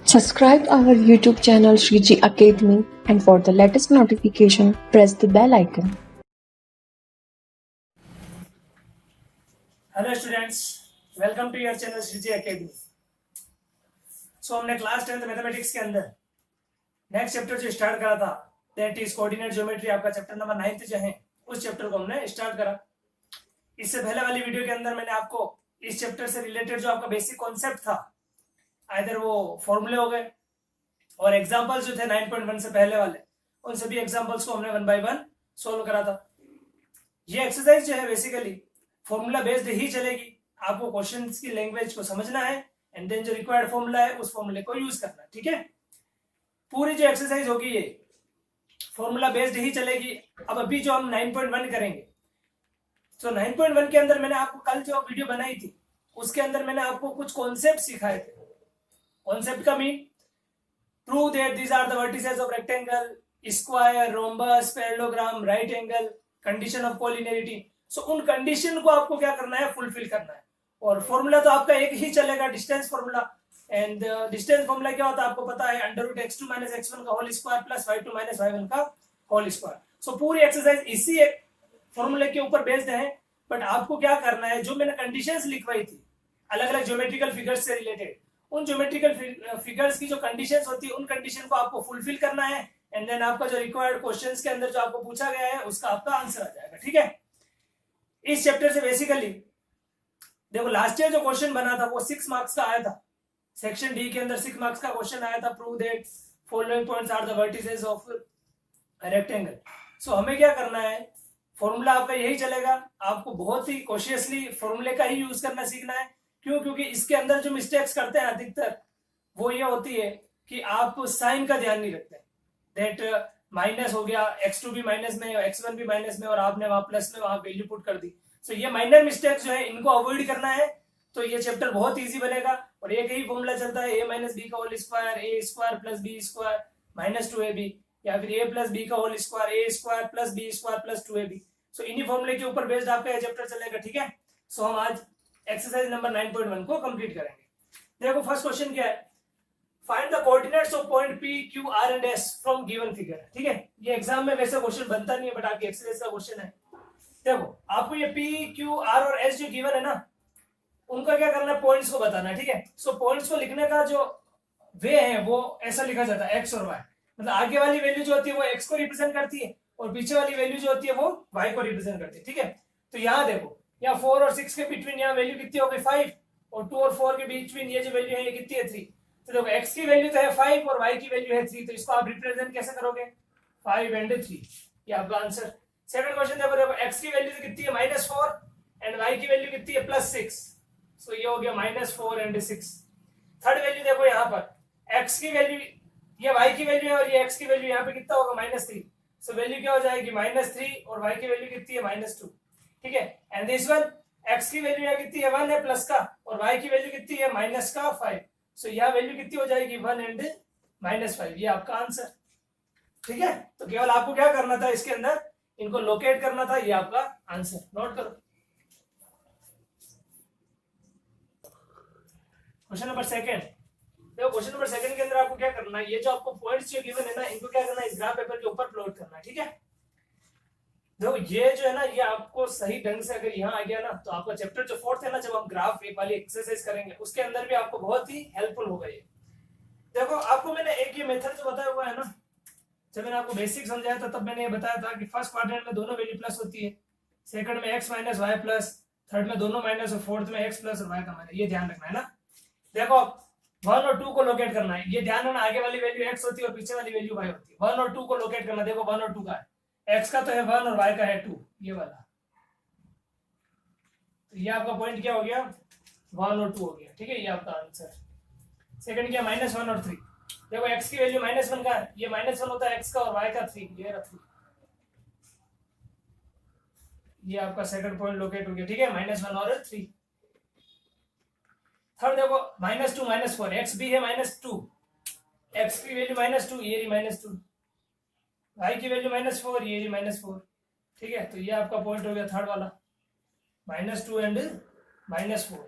Subscribe our YouTube channel Shriji Academy, and for the latest notification press the bell icon. Hello students, welcome to your channel Shreeji academy. So हमने class 10th mathematics के अंदर next chapter जो start करा था that is coordinate geometry. आपका chapter number 9 जो है उस चैप्टर को हमने स्टार्ट करा। इससे पहले वाली वीडियो के अंदर मैंने आपको इस चैप्टर से रिलेटेड जो आपका बेसिक कॉन्सेप्ट था, आइदर वो फॉर्मूले हो गए और एग्जाम्पल्स जो थे 9.1 से पहले वाले, उन सभी एग्जाम्पल्स को हमने 1 by 1 सोल्व करा था। ये एक्सरसाइज जो है बेसिकली फॉर्मूला बेस्ड ही चलेगी। आपको क्वेश्चंस की लैंग्वेज को समझना है एंड देन जो रिक्वायर्ड फॉर्मूला है उस फॉर्मूले को यूज करना है, ठीक है। पूरी जो एक्सरसाइज होगी ये फॉर्मूला बेस्ड ही चलेगी। अब अभी जो हम 9.1 करेंगे, तो 9.1 के अंदर मैंने आपको कल जो वीडियो बनाई थी उसके अंदर मैंने आपको कुछ कॉन्सेप्ट सिखाए थे। कॉन्सेप्ट का mean prove that these are the vertices of rectangle, square, rhombus, parallelogram, right angle, condition of collinearity. So उन कंडीशन को आपको क्या करना है, फुलफिल करना है। और फॉर्मूला तो आपका एक ही चलेगा, distance formula. And distance formula क्या होता है आपको पता है, √x2 - x1 का whole square plus y2 - y1 का होल स्क्वायर। सो पूरी एक्सरसाइज इसी एक फॉर्मूले के ऊपर बेस्ड है। बट आपको क्या करना है, जो मैंने कंडीशंस लिखवाई थी अलग अलग ज्योमेट्रिकल फिगर्स से रिलेटेड, उन ज्योमेट्रिकल फिगर्स की जो कंडीशंस होती है उन कंडीशन को आपको फुलफिल करना है। एंड देन आपका जो रिक्वायर्ड क्वेश्चंस के अंदर जो आपको पूछा गया है उसका आपका आंसर आ जाएगा, ठीक है। इस चैप्टर से बेसिकली देखो लास्ट ईयर जो क्वेश्चन बना था वो 6 मार्क्स का आया था। सेक्शन डी के अंदर 6 मार्क्स का क्वेश्चन आया था, prove that following points are the vertices of rectangle. So हमें क्या करना है, फॉर्मूला आपका यही चलेगा। आपको बहुत ही कॉशियसली फॉर्मूले का ही यूज करना सीखना है। क्यों? क्योंकि इसके अंदर जो मिस्टेक्स करते हैं अधिकतर वो ये होती है कि आप साइन का ध्यान नहीं रखते। दैट माइनस हो गया, x2 भी माइनस में, x1 भी माइनस में, और आपने वहां प्लस में वहां वैल्यू पुट कर दी। सो ये माइनर मिस्टेक्स जो है इनको अवॉइड करना है, तो ये चैप्टर बहुत इजी बनेगा। और एक ही फॉर्मूला चलता है, a - b का whole square, a² + b² - 2ab, या फिर a + b का whole square, a² + b² + 2ab। So इन्हीं फॉर्मूले के ऊपर बेस्ड आपका ये चैप्टर चलेगा, ठीक है। सो हम आज एक्सरसाइज नंबर 9.1 को कंप्लीट करेंगे। देखो फर्स्ट क्वेश्चन क्या है, find the coordinates of point P, Q, R and S from given figure. ठीक है, ये एग्जाम में वैसे क्वेश्चन बनता नहीं है बट आपकी एक्सरसाइज का क्वेश्चन है। देखो आपको ये P, Q, R और S जो गिवन है ना, उनका क्या करना है, पॉइंट्स को बताना है, ठीक है। सो पॉइंट्स को लिखने का जो वे है वो ऐसा लिखा जाता है x और y। मतलब आगे वाली वैल्यू जो होती है वो x को रिप्रेजेंट करती है और पीछे वाली वैल्यू जो होती है वो y को रिप्रेजेंट करती है, ठीक है। तो यहाँ देखो, यहाँ 4 और 6 के बिटवीन यहाँ वैल्यू कितनी हो गई 5, और 2 और 4 के बिटवीन ये जो वैल्यू है ये कितनी है 3। तो देखो x की वैल्यू तो है 5 और y की वैल्यू है 3, तो इसको आप रिप्रेजेंट कैसे करोगे, 5 and 3, ये आपका आंसर। सेकंड क्वेश्चन देखो, x की वैल्यू कितनी है -4 एंड y की वैल्यू कितनी है +6, सो ये हो गया -4 and 6। थर्ड वैल्यू देखो यहाँ पर x की वैल्यू, ये y की वैल्यू है और ये x की वैल्यू यहाँ पे कितना होगा -3, सो वैल्यू क्या हो जाएगी -3 और y की वैल्यू कितनी है -2, ठीक है। एंड दिस वन x की वैल्यू यहाँ कितनी है 1 है प्लस का, और y की वैल्यू कितनी है माइनस का 5, सो यहाँ वैल्यू कितनी हो जाएगी 1 and -5, ये आपका आंसर, ठीक है। तो केवल आपको क्या करना था, इसके अंदर इनको लोकेट करना था, ये आपका आंसर। नोट करो क्वेश्चन नंबर सेकंड। देखो क्वेश्चन नंबर सेकंड के अंदर आपको क्या करना है, ये जो आपको पॉइंट्स जो गिवन है ना, इनको क्या करना है, इस ग्राफ पेपर के ऊपर प्लॉट करना है, ठीक है। देखो ये जो है ना, ये आपको सही ढंग से अगर यहाँ आ गया ना, तो आपका चैप्टर जो 4th है ना, जब हम ग्राफ वाली एक्सरसाइज करेंगे उसके अंदर भी आपको बहुत ही हेल्पफुल होगा ये। देखो आपको मैंने एक ये मेथड जो बताया हुआ है ना, जब मैंने आपको बेसिक समझाया था तब मैंने ये बताया था कि फर्स्ट क्वाड्रेंट में दोनों वैल्यू प्लस होती है, सेकंड में x - y प्लस, थर्ड में दोनों माइनस, और फोर्थ में x प्लस और y का माइनस। ये ध्यान रखना है ना। देखो 1 और 2 को लोकेट करना है, ये ध्यान रखना, आगे वाली वैल्यू x होती है और पीछे वाली वैल्यू y होती है। 1 और 2 को लोकेट करना, देखो 1 और 2 का है, x का तो है 1 और y का है 2, ये वाला। तो ये आपका पॉइंट क्या हो गया, 1 और 2 हो गया, ठीक है, ये आपका आंसर। सेकंड क्या, -1 और 3। देखो x की वैल्यू -1 का है, ये -1 होता है x का, और y का 3, ये रहा 3, ये आपका सेकंड पॉइंट लोकेट हो गया, ठीक है, -1 और 3। थर्ड देखो -2 - 4, x भी है -2, x की वैल्यू -2, ये रही -2, y की वैल्यू -4, ये रही -4, ठीक है। तो ये आपका पॉइंट हो गया थर्ड वाला, -2 and -4,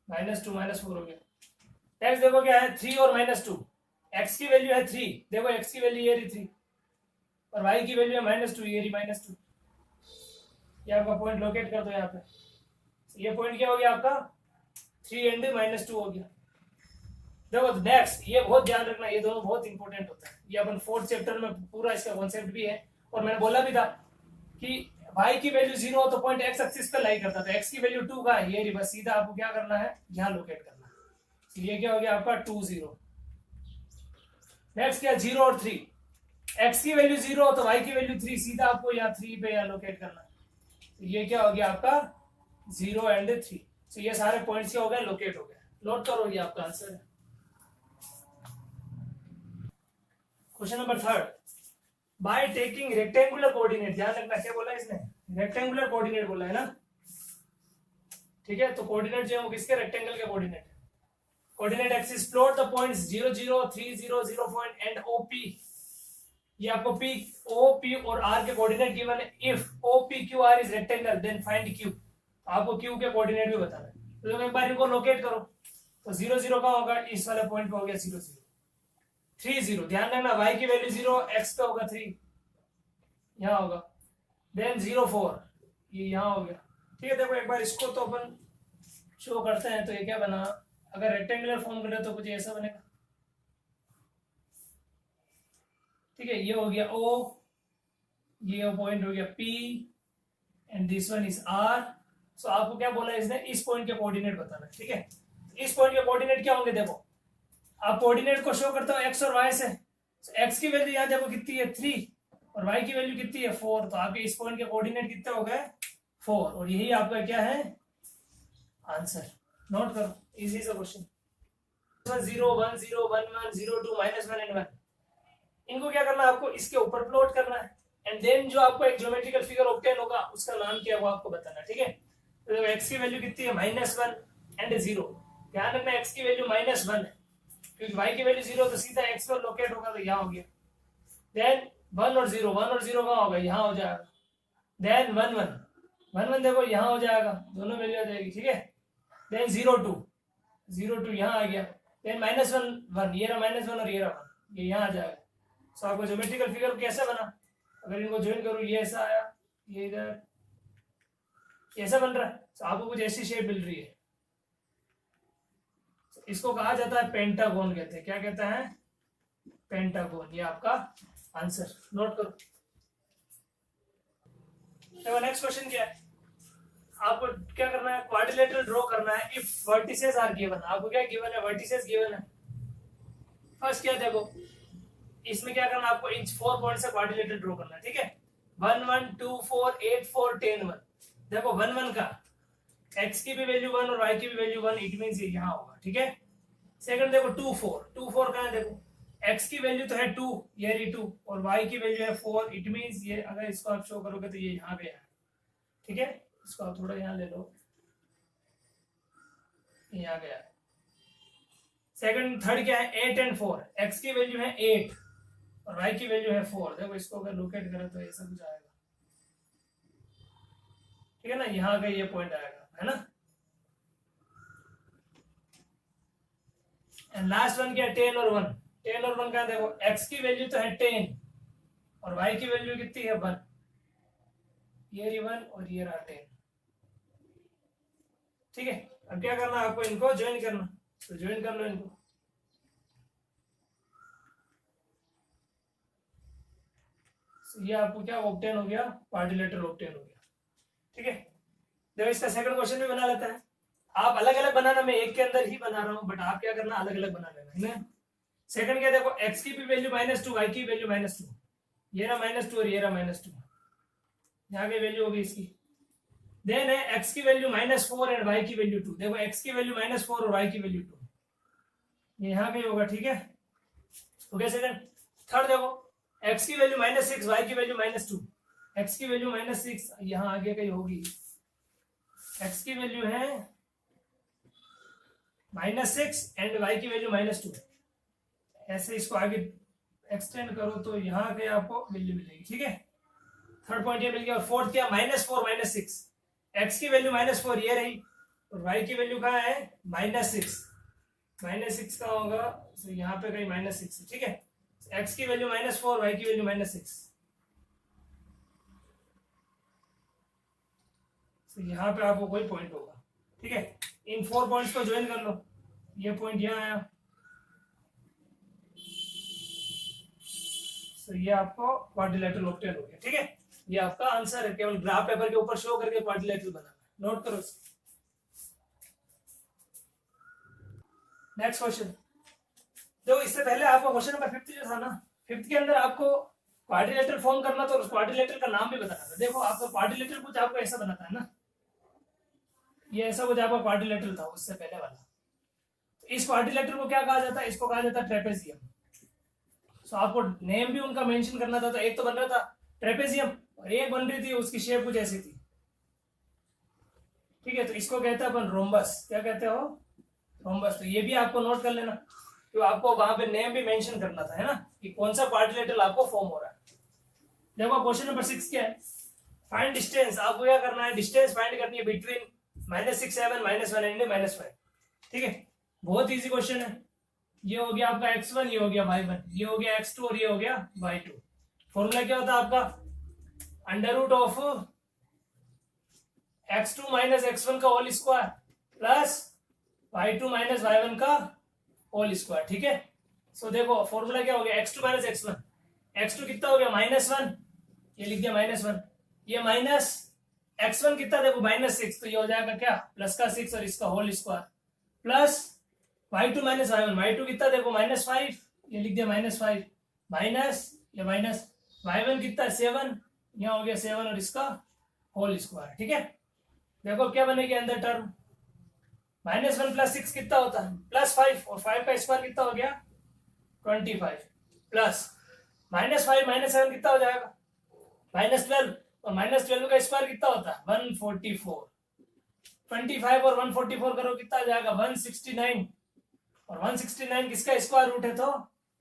-2 - 4 हो गया। नेक्स्ट देखो क्या है 3 और -2, x की वैल्यू है 3, देखो x की वैल्यू ये रही 3 और y की वैल्यू है -2, ये रही -2। ये आपका पॉइंट लोकेट कर दो यहाँ पे। ये पॉइंट क्या हो गया आपका 3 एंड -2 हो गया। देखो नेक्स्ट ये बहुत ध्यान रखना, ये दोनों बहुत इंपॉर्टेंट होता है। ये अपन 4th चैप्टर में पूरा इसका कॉन्सेप्ट भी है और मैंने बोला भी था कि y की वैल्यू 0 हो तो पॉइंट x एक्सिस पे लाई करता था, x की वैल्यू 2 का है, ये बस सीधा आपको क्या करना है यहाँ लोकेट करना है। तो ये क्या हो गया आपका 2 0। नेक्स्ट क्या 0 और 3, x की वैल्यू 0 हो तो y की वैल्यू 3, सीधा आपको यहाँ 3 पे यहाँ लोकेट करना है। तो ये क्या हो गया आपका 0 एंड 3। तो ये सारे पॉइंट्स क्या हो गए लोकेट हो गए। नोट करो ये आपका आंसर है। Question number 3, by taking rectangular coordinate, ध्यान रखना क्या बोला इसने, रेक्टेंगुलर कोऑर्डिनेट बोला है ना, ठीक है। तो कोऑर्डिनेट जो है वो किसके, रेक्टेंगल के coordinate. Coordinate axis plot the points 0 0 3 0 0 point and OP। ये आपको P O P और R के कोऑर्डिनेट गिवन है। If OP QR is rectangle then find Q। आपको Q के कोऑर्डिनेट भी बताना है, तो एक बार इनको लोकेट करो। तो 0 0 का होगा इस वाले पॉइंट पे हो गया 0 0 3 0, ध्यान रखना y की वैल्यू 0, x पे होगा 3, यहाँ होगा। देन 0 4, ये यहाँ हो गया, ठीक है। देखो एक बार इसको तो अपन शो करते हैं। तो ये क्या बना, अगर रेक्टेंगुलर फॉर्म करें तो कुछ ऐसा बनेगा, ठीक है। ये हो गया O, ये पॉइंट हो गया P and this one is R। सो आपको क्या बोला इसने, इस पॉइंट के कोऑर्डिनेट बताना है, ठीक है। इस पॉइंट के कोऑर्डिनेट क्या होंगे, देखो आप कोऑर्डिनेट को शो करते हो x और y से। तो x की वैल्यू यहाँ देखो कितनी है 3 और y की वैल्यू कितनी है 4। तो आपके इस पॉइंट के कोऑर्डिनेट कितने हो गए 4 और यही आपका क्या है आंसर। नोट करो, इजी सा क्वेश्चन। 0 1 0 1 1 0 2 -1 एंड 1, इनको क्या करना है आपको इसके ऊपर प्लॉट करना है एंड देन जो आपको एक ज्योमेट्रिकल फिगर ऑब्टेन होगा उसका नाम क्या है वो आपको बताना है, ठीक है। तो x की वैल्यू कितनी है -1 एंड 0, ध्यान रखना x की वैल्यू -1 है क्योंकि y की वैल्यू 0 तो सीधा x पर लोकेट होगा, तो यहाँ हो गया। देन 1 और 0 कहाँ होगा, यहाँ हो जाएगा। देन 1 1 1 देखो यहाँ हो जाएगा, दोनों वैल्यू आ जाएगी, ठीक है। देन 0 2 यहाँ आ गया। देन -1 1, ये रहा -1 और ये रहा 1, ये यहाँ आ जाएगा। सो आपको ज्योमेट्रिकल फिगर कैसे बना, अगर इनको ज्वाइन करूँ ये ऐसा आया, ये इधर ऐसा बन रहा है। तो आपको कुछ ऐसी शेप मिल रही है। इसको कहा जाता है पेंटागोन कहते हैं। क्या कहता है, पेंटागोन। ये आपका आंसर, नोट करो। देखो नेक्स्ट क्वेश्चन क्या है, आपको क्या करना है, क्वाड्रिलेटरल ड्रॉ करना है इफ वर्टिसेस आर गिवन। आपको क्या गिवन है, वर्टिसेस गिवन है। फर्स्ट क्या देखो, इसमें क्या करना है आपको, इन 4 पॉइंट से क्वाड्रिलेटरल ड्रॉ करना है, ठीक है। 1 1 2 4 8 4 10 1। देखो 1 1 का x की भी वैल्यू 1 और y की भी वैल्यू 1, इट मींस ये यहाँ होगा, ठीक है। सेकंड देखो 2 4 कहाँ है, देखो x की वैल्यू तो है 2, ये रही 2 और y की वैल्यू है 4, इट मींस ये अगर इसको आप शो करोगे तो ये यहाँ पे है, ठीक है। इसको आप थोड़ा यहाँ ले लो, यहाँ गया। सेकंड थर्ड क्या है 8 एंड 4, x की वैल्यू है 8 और y की वैल्यू है 4। देखो इसको अगर लोकेट करें तो ऐसा कुछ आएगा, ठीक है ना, यहाँ का ये पॉइंट आएगा, है ना। एंड लास्ट वन क्या 10 और 1, 10 और 1 का देखो x की वैल्यू तो है 10 और y की वैल्यू कितनी है 1, ये रही 1 और ये रहा 10, ठीक है। अब क्या करना आपको, इनको ज्वाइन करना, तो ज्वाइन कर लो इनको। तो ये आपको क्या ऑब्टेन हो गया, क्वाड्रिलेटरल ऑब्टेन हो गया, ठीक है। देखो इसका सेकंड क्वेश्चन भी बना लेता है। आप अलग अलग बनाना, मैं एक के अंदर ही बना रहा हूं, बट आप क्या करना अलग अलग बना लेना, है ना। सेकंड क्या देखो, x की भी वैल्यू -2, y की वैल्यू -2, ये रहा -2 और ये रहा -2, यहाँ की वैल्यू होगी इसकी। देन है x की वैल्यू -4 एंड y की वैल्यू 2। देखो x की वैल्यू -4 और y की वैल्यू 2, ये यहाँ पे होगा, ठीक है। Okay second. थर्ड देखो x की वैल्यू -6, y की वैल्यू -2, x की वैल्यू -6 यहाँ आगे कहीं होगी, x की वैल्यू है -6 एंड y की वैल्यू -2। ऐसे इसको आगे एक्सटेंड करो तो यहाँ के आपको वैल्यू मिलेगी, ठीक है। थर्ड पॉइंट ये मिल गया। और फोर्थ क्या -4 -6, x की वैल्यू -4 ये रही और y की वैल्यू कहाँ है -6, -6 का होगा, तो यहाँ पे कहीं -6, ठीक है। x की वैल्यू -4, y की वैल्यू -6, तो यहाँ पे आपको कोई पॉइंट होगा, ठीक है। इन 4 पॉइंट्स को ज्वाइन कर लो, ये पॉइंट यहाँ आया, तो ये आपको क्वाड्रिलेटरल ऑक्टेल हो गया, ठीक है। ये आपका आंसर है, केवल ग्राफ पेपर के ऊपर शो करके क्वाड्रिलेटरल बनाना, नोट करो। नेक्स्ट क्वेश्चन, देखो इससे पहले आपको क्वेश्चन नंबर 5 जो था ना, 5 के अंदर आपको क्वाड्रिलेटरल फॉर्म करना था और क्वाड्रिलेटरल का नाम भी बताना था। देखो आपका क्वाड्रिलेटरल कुछ आपको ऐसा बनाता है ना, ये ऐसा कुछ आपका क्वाड्रिलेटरल था उससे पहले वाला। तो इस क्वाड्रिलेटरल को क्या कहा जाता है, इसको कहा जाता है ट्रेपेजियम। तो आपको नेम भी उनका मेंशन करना था, तो एक तो बन रहा था ट्रेपेजियम और एक बन रही थी उसकी शेप कुछ ऐसी थी, ठीक है। तो इसको कहते हैं अपन रोम्बस, क्या कहते हो, रोम्बस। तो ये भी आपको नोट कर लेना, तो आपको वहां पे नेम भी मेंशन करना था, है ना, कि कौन सा क्वाड्रिलेटरल आपको फॉर्म हो रहा है। देखो क्वेश्चन नंबर 6 क्या है, फाइंड डिस्टेंस। आपको क्या करना है, डिस्टेंस फाइंड करनी है बिटवीन -6, 7, -1 एंड -5, ठीक है। बहुत इजी क्वेश्चन है। ये हो गया आपका x1, ये हो गया y1, ये हो गया x2 और ये हो गया y2। फॉर्मूला क्या होता है आपका, under root of x2 minus x1 का whole square plus y2 minus y1 का होल स्क्वायर, ठीक है। सो देखो फॉर्मूला क्या हो गया, x2 माइनस x1, x2 कितना हो गया -1, ये लिख दिया -1, ये माइनस x1 कितना, देखो -6, तो ये हो जाएगा क्या, प्लस का 6 और इसका whole square plus y2 minus y1, y2 कितना देखो -5, ये लिख दिया -5, माइनस ये माइनस y1 कितना 7, यहाँ हो गया 7 और इसका होल स्क्वायर, ठीक है। देखो क्या बनेगी अंदर टर्म, -1 प्लस 6 कितना होता है +5 और 5 का स्क्वायर कितना हो गया 25 प्लस -5 -7 कितना हो जाएगा -12 और -12 का स्क्वायर कितना होता है 144, 25 और 144 करो कितना आ जाएगा 169 और 169 किसका स्क्वायर रूट है, तो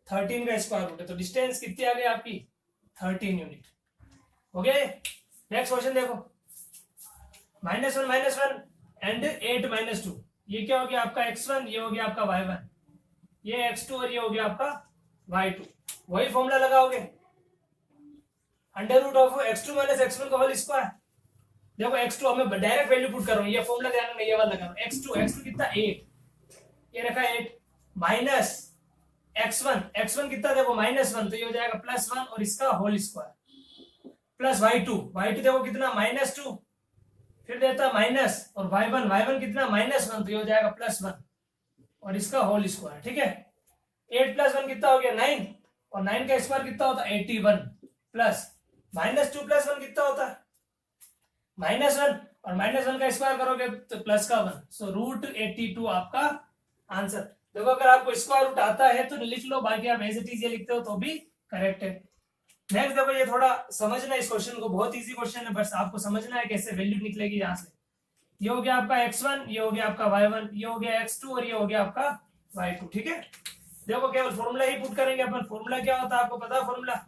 13 का स्क्वायर रूट है। तो डिस्टेंस कितनी आ गई आपकी 13 यूनिट हो गए। नेक्स्ट क्वेश्चन देखो, -1 एंड 8 -2, ये क्या हो गया आपका x1, ये हो गया आपका y1, ये x2 और ये हो गया आपका y2। वही फॉर्मूला लगाओगे, under root of x2 minus x1 का होल स्क्वायर। देखो x2 हमें डायरेक्ट वैल्यू पुट कर रहा हूं, ये फॉर्मूला ध्यान में ये वाला लगा x2 कितना 8, ये रखा 8 माइनस x1 कितना देखो -1, तो ये हो जाएगा +1 और इसका होल स्क्वायर प्लस y2 देखो कितना -2, फिर देता माइनस और y1 कितना -1, तो ये हो जाएगा +1 और इसका होल स्क्वायर, ठीक है। 8 + 1 कितना हो गया 9 और 9 का स्क्वायर कितना होता है 81 प्लस -2 + 1 कितना होता है -1 और -1 का स्क्वायर करोगे तो प्लस का 1, सो √82 आपका आंसर। देखो अगर आपको स्क्वायर रूट आता है तो लिख लो, बाकी आप एज इट इज ये लिखते हो तो भी करेक्ट है। नेक्स्ट देखो, ये थोड़ा समझना इस क्वेश्चन को, बहुत इजी क्वेश्चन है, बस आपको समझना है कैसे वैल्यू निकलेगी यहाँ से। ये हो गया आपका x1, ये हो गया आपका y1, ये हो गया x2 और ये हो गया आपका y2, ठीक है। देखो केवल फॉर्मूला ही पुट करेंगे अपन। फॉर्मूला क्या होता है आपको पता है, फॉर्मूला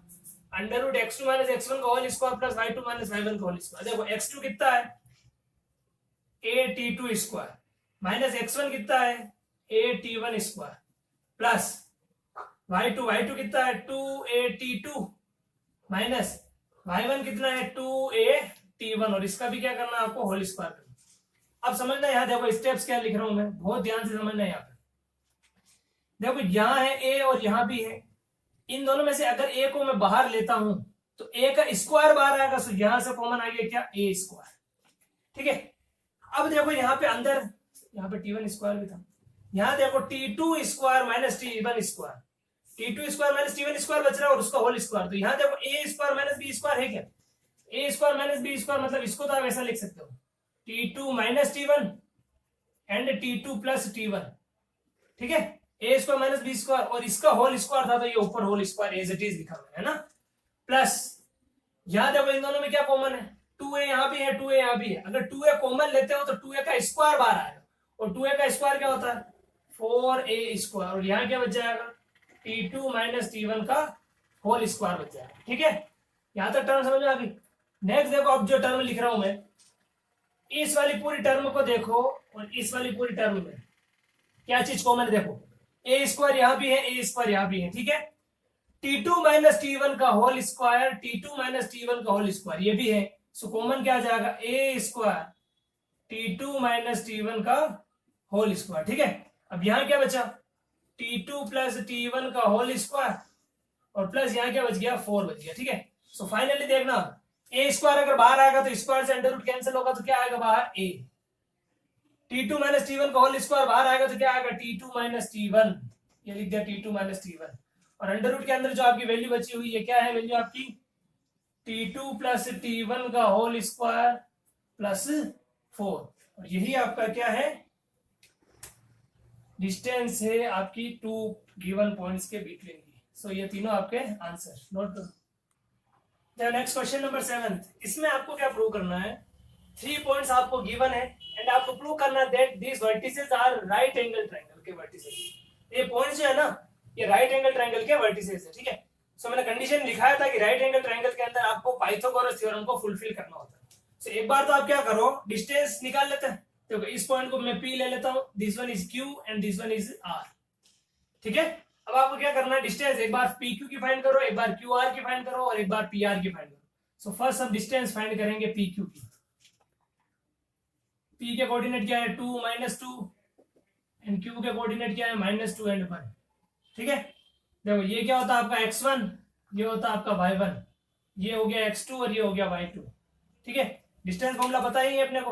√x2 माइनस x1 का whole square plus y2 minus y1 का होल स्क्वायर। देखो x2 कितना है a_t2 स्क्वायर माइनस x1 कितना है a_t1 स्क्वायर प्लस y2 कितना है 2a_t2 माइनस y1 कितना है 2a_t1 और इसका भी क्या करना है आपको होल स्क्वायर करना। अब समझना यहाँ देखो स्टेप्स क्या लिख रहा हूं मैं, बहुत ध्यान से समझना है। यहाँ पे देखो यहाँ है a और यहाँ भी है, इन दोनों में से अगर a को मैं बाहर लेता हूं तो a का स्क्वायर बाहर आएगा, तो यहां से कॉमन आ गया क्या a स्क्वायर, ठीक है। अब देखो यहाँ पे अंदर, यहाँ पे t1 स्क्वायर भी था, यहाँ देखो t2 square minus t1 square, t2 square minus t1 square बच रहा है और उसका होल स्क्वायर। तो यहाँ देखो a square minus b square है क्या, a square minus b square, मतलब इसको तो आप ऐसा लिख सकते हो t2 minus t1 and t2 plus t1, ठीक है। a square minus b square और इसका होल स्क्वायर था, तो ये ऊपर whole square as it is लिखा हुआ है ना, प्लस यहाँ देखो इन दोनों में क्या कॉमन है 2a यहाँ भी है 2a यहाँ भी है। अगर 2a कॉमन लेते हो तो 2a का स्क्वायर बाहर आएगा और 2a का स्क्वायर क्या होता है 4a स्क्वायर और यहाँ क्या बच जाएगा t2 माइनस t1 का होल स्क्वायर बच जाएगा, ठीक है। यहाँ तक टर्म समझ में आ गई। नेक्स्ट देखो अब जो टर्म लिख रहा हूं मैं, इस वाली पूरी टर्म को देखो और इस वाली पूरी टर्म में क्या चीज कॉमन है, देखो ए स्क्वायर यहाँ भी है, ए स्क्वायर यहाँ भी है, ठीक है। T2 माइनस T1 का whole square, T2 minus T1 का होल स्क्वायर ये भी है, सो कॉमन क्या आ जाएगा, ए स्क्वायर T2 माइनस T1 का होल स्क्वायर, ठीक है। अब यहाँ क्या बचा, T2 प्लस T1 का होल स्क्वायर और प्लस यहाँ क्या बच गया, 4 बच गया, ठीक है। सो फाइनली देखना, ए स्क्वायर अगर बाहर आएगा तो स्क्वायर से अंडर रूट कैंसिल होगा, तो क्या आएगा बाहर, ए। T2 माइनस T1 का होल स्क्वायर बाहर आएगा तो क्या आएगा, T2 माइनस T1, ये लिख दिया T2 माइनस T1, और अंडर रूट के अंदर जो आपकी वैल्यू बची हुई है क्या है वैल्यू आपकी, T2 प्लस T1 का होल स्क्वायर प्लस 4, और यही आपका क्या है, डिस्टेंस है आपकी 2 गिवन पॉइंट्स के बिटवीन की। सो ये तीनों आपके आंसर नोट करो। नेक्स्ट क्वेश्चन नंबर 7, इसमें आपको क्या प्रूव करना है, 3 पॉइंट्स आपको गिवन है एंड आपको प्रूव करना है that this vertices are right angle triangle के वर्टिसेस। ये पॉइंट्स जो है ना, ये राइट एंगल ट्रायंगल के वर्टिसेस है, ठीक है। सो मैंने कंडीशन लिखाया था कि राइट एंगल ट्रायंगल के अंदर आपको पाइथागोरस थ्योरम को फुलफिल करना होता है। सो एक बार तो आप क्या करो, डिस्टेंस निकाल लेते हैं, तो इस पॉइंट को मैं P ले लेता हूं, this one is Q and this one is R, ठीक है। अब आपको क्या करना है, डिस्टेंस एक बार PQ की फाइंड करो, एक बार QR की फाइंड करो और एक बार PR की फाइंड करो। सो फर्स्ट हम डिस्टेंस फाइंड करेंगे PQ की। P के कोऑर्डिनेट क्या है, 2 माइनस 2 एंड Q के कोऑर्डिनेट क्या है, माइनस 2 एंड 1, ठीक है। देखो ये क्या होता है आपका x1, ये होता है आपका y1, ये हो गया x2 और ये हो गया y2, ठीक है। डिस्टेंस फॉर्मूला पता ही है अपने को,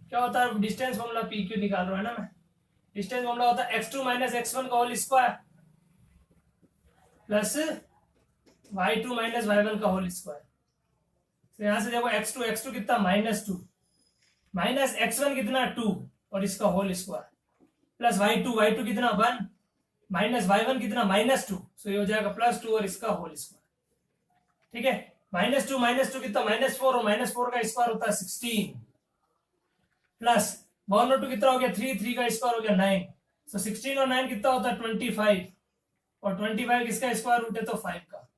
क्या होता है डिस्टेंस फॉर्मूला, PQ निकाल रहा है ना मैं, डिस्टेंस फॉर्मूला होता है x2 माइनस x1 का whole square plus y2 minus y1 का होल स्क्वायर। तो यहां से देखो x2 कितना, -2 माइनस x1 कितना 2 और इसका होल स्क्वायर प्लस y2 कितना 1 माइनस y1 कितना -2, सो ये हो जाएगा +2 और इसका होल स्क्वायर, ठीक है। -2 कितना -4 और -4 का स्क्वायर होता है 16 प्लस 1 और 2 कितना हो गया 3 का स्क्वायर हो गया 9, सो 16 और 9 कितना होता है 25 और 25 किसका स्क्वायर रूट है तो 5 का।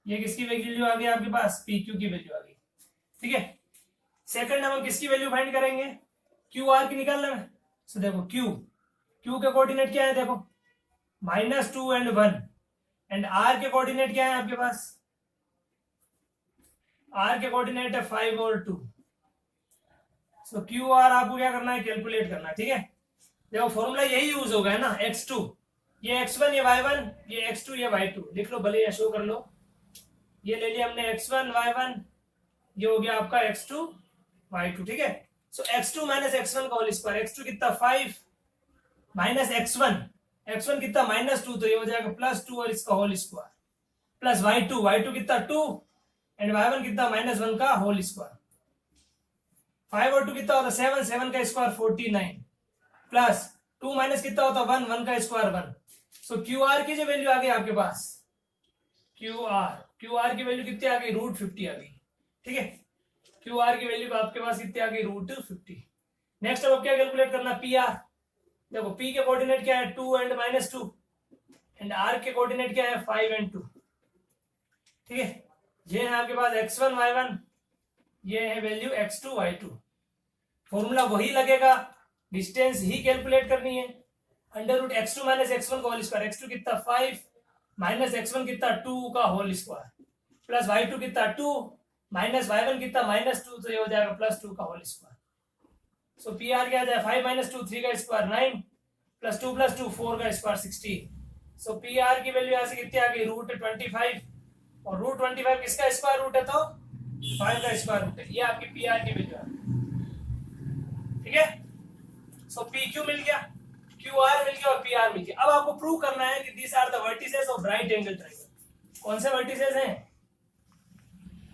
ये किसकी वैल्यू आ गई आपके पास, PQ की वैल्यू आ गई, ठीक है। सेकंड हम किसकी वैल्यू फाइंड करेंगे, QR की निकालना है। सो देखो Q के कोऑर्डिनेट क्या है, देखो -2 एंड 1 एंड R के कोऑर्डिनेट क्या है आपके पास, R के कोऑर्डिनेट है 5 और 2। सो QR आपको क्या करना है, कैलकुलेट करना है, ठीक है। देखो फॉर्मूला यही यूज होगा है ना, x2 ये x1 ये y1 ये x2 ये y2, लिख लो भले या शो कर लो, ये ले लिया हमने x1 y1, ये हो गया आपका x2 y2, ठीक है। सो x2 माइनस x1 का होल स्क्वायर, x2 कितना 5 माइनस x1 कितना -2, तो ये हो जाएगा +2 और इसका होल स्क्वायर प्लस y2 कितना 2 एंड y1 कितना -1 का होल स्क्वायर, 5 और 2 कितना होता 7 का स्क्वायर 49 प्लस 2 माइनस कितना होता 1 का स्क्वायर 1। सो QR की जो वैल्यू आ गई आपके पास, QR की वैल्यू कितनी आ गई, √50 आ गई, ठीक है। QR की वैल्यू आपके पास कितनी आ गई, √50। नेक्स्ट अब क्या कैलकुलेट करना, PR। देखो P के कोऑर्डिनेट क्या है 2 एंड -2 एंड R के कोऑर्डिनेट क्या है 5 एंड 2, ठीक है। ये है आपके पास x1 y1, ये है वैल्यू x2 y2, फॉर्मूला वही लगेगा, डिस्टेंस ही कैलकुलेट करनी है, √x2 माइनस x1 का होल स्क्वायर, x2 कितना 5 माइनस x1 कितना 2 का होल स्क्वायर प्लस y2 कितना 2 माइनस y1 कितना -2, तो ये हो जाएगा +2 का होल स्क्वायर। सो PR क्या आ जाए 5 - 2 3 का स्क्वायर 9 प्लस 2 + 2 4 का स्क्वायर 16। सो PR की वैल्यू यहाँ से कितनी आ गई, √25, और √25 किसका स्क्वायर रूट है तो 5 का स्क्वायर रूट है, ये आपकी PR की वैल्यू है, ठीक है। सो PQ मिल गया, QR मिल गया और PR मिल गया। अब आपको प्रूव करना है कि these are the vertices of right angle triangle. कौन से वर्टिसेस हैं,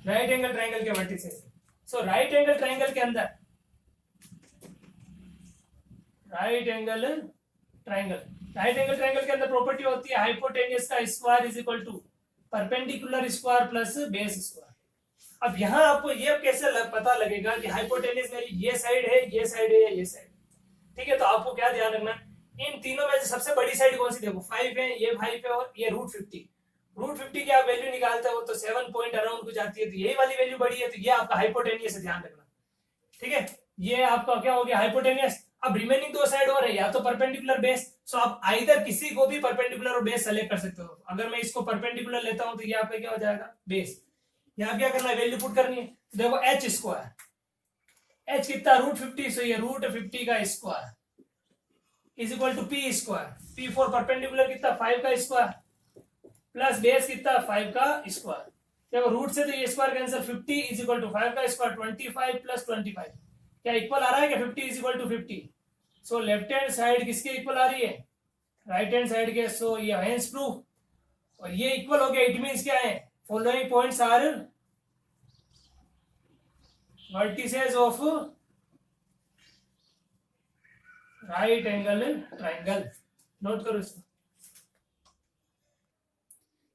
राइट एंगल ट्रायंगल के vertices. So right angle triangle के अंदर, राइट एंगल ट्रायंगल के अंदर प्रॉपर्टी होती है हाइपोटेन्यूज का square is equal to perpendicular square plus base square. अब यहाँ आपको ये कैसे पता लगेगा कि हाइपोटेन्यूज मेरी ये साइड है, ये साइड है या ये साइड, ठीक है। तो आपको क्या ध्यान रखना, इन तीनों में से सबसे बड़ी साइड कौन सी, देखो 5 है, ये 5 है और ये √50 की आप वैल्यू निकालते हो तो 7 पॉइंट अराउंड कुछ आती है, तो यही वाली वैल्यू बड़ी है, तो ये आपका हाइपोटेन्यूज है, ध्यान रखना, ठीक है। ये आपका क्या हो गया हाइपोटेन्यूज, अब रिमेनिंग दो साइड और है, या तो परपेंडिकुलर बेस, सो आप आइदर किसी को भी परपेंडिकुलर और बेस सेलेक्ट कर सकते हो। अगर मैं इसको परपेंडिकुलर लेता हूं तो ये आपका क्या हो जाएगा, बेस। यहाँ क्या करना है, वैल्यू पुट करनी है। तो देखो एच स्क्वायर, एच कितना √50, सो ये √50 का square is equal to P square, P for perpendicular कितना 5 का स्क्वायर प्लस बेस कितना 5 का स्क्वायर। देखो रूट से तो ये square cancel, 50 is equal to 5 का स्क्वायर 25 प्लस 25 क्या इक्वल आ रहा है क्या, 50 is equal to 50। So left hand side किसके इक्वल आ रही है, राइट हैंड साइड के। सो ये हेंस प्रूफ, और ये इक्वल हो गया, इट मींस क्या है, following points are vertices of right angle triangle. Note करो इसको।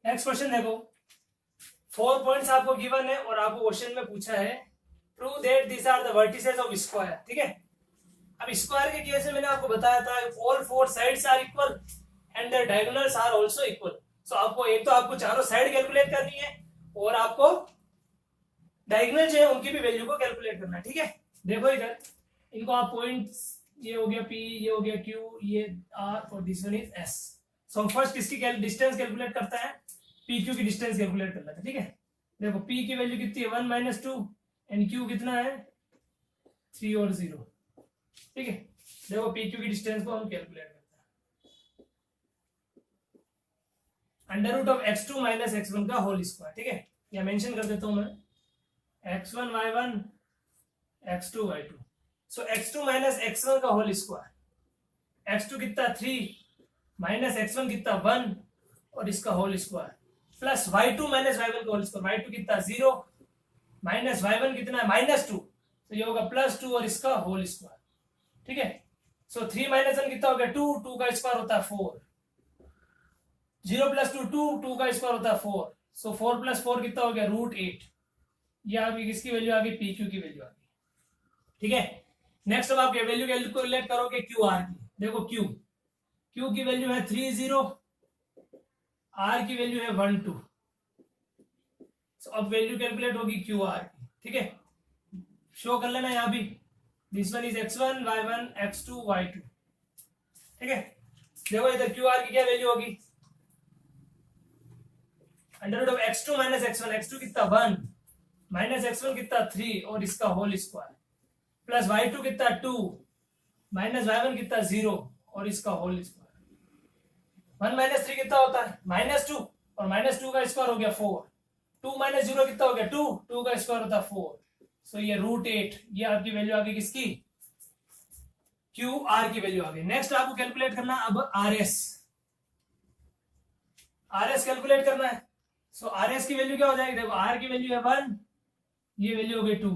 नेक्स्ट क्वेश्चन देखो, 4 पॉइंट्स आपको गिवन है और आपको क्वेश्चन में पूछा है prove that this are the vertices of square. ठीक है, अब स्क्वायर के केस में मैंने आपको बताया था all 4 sides are equal and the diagonals are also equal. So आपको एक तो आपको चारों साइड कैलकुलेट करनी है और आपको डायगोनल जो है उनकी भी वैल्यू को कैलकुलेट करना है। ठीक है, देखो इधर इनको आप पॉइंट्स, ये हो गया P, ये हो गया Q, ये R और दिस वन इज S। सो हम फर्स्ट किसकी डिस्टेंस कैलकुलेट करता है, PQ की डिस्टेंस कैलकुलेट कर लेते हैं। ठीक है, देखो P की वैल्यू कितनी है 1 - 2 एंड Q कितना है 3 और 0। ठीक है, देखो PQ की डिस्टेंस को हम कैलकुलेट करते हैं, √(x2 - x1) का होल स्क्वायर। ठीक है, या मेंशन कर देता हूं मैं x1 y1 x2 y2। सो x2 - x1 का होल स्क्वायर, x2 कितना 3 माइनस x1 कितना 1 और इसका whole square plus y2 - y1 का होल स्क्वायर, y2 कितना 0 माइनस y1 कितना है -2, तो ये होगा +2 और इसका होल स्क्वायर। ठीक है, सो 3 - 1 कितना हो गया 2, 2 का स्क्वायर होता है 4, 0 + 2 2, 2 का स्क्वायर होता है 4, सो 4 + 4 कितना हो गया √8। ये अभी किसकी वैल्यू आ गई, PQ की वैल्यू आ गई। ठीक है, नेक्स्ट अब आप वैल्यू कैलकुलेट करोगे QR की। देखो Q की वैल्यू है 30, R की वैल्यू है 12। सो अब वैल्यू कैलकुलेट होगी QR की। ठीक है, शो कर लेना यहां भी, this one is x1 y1 x2 y2। ठीक है, देखो इधर QR की क्या वैल्यू होगी, √(x2 - x1), x2 कितना 1 माइनस x1 कितना 3 और इसका होल स्क्वायर प्लस y2 कितना 2 माइनस y1 कितना 0 और इसका होल स्क्वायर। 1 - 3 कितना होता है -2 और -2 का स्क्वायर हो गया 4, 2 - 0 कितना हो गया 2, 2 का स्क्वायर होता है 4। सो ये √8, ये आपकी वैल्यू आ गई किसकी, QR की वैल्यू आ गई। नेक्स्ट आपको कैलकुलेट करना अब RS कैलकुलेट करना है। सो RS की वैल्यू क्या हो जाएगी, देखो R की वैल्यू है 1, ये वैल्यू हो गई 2,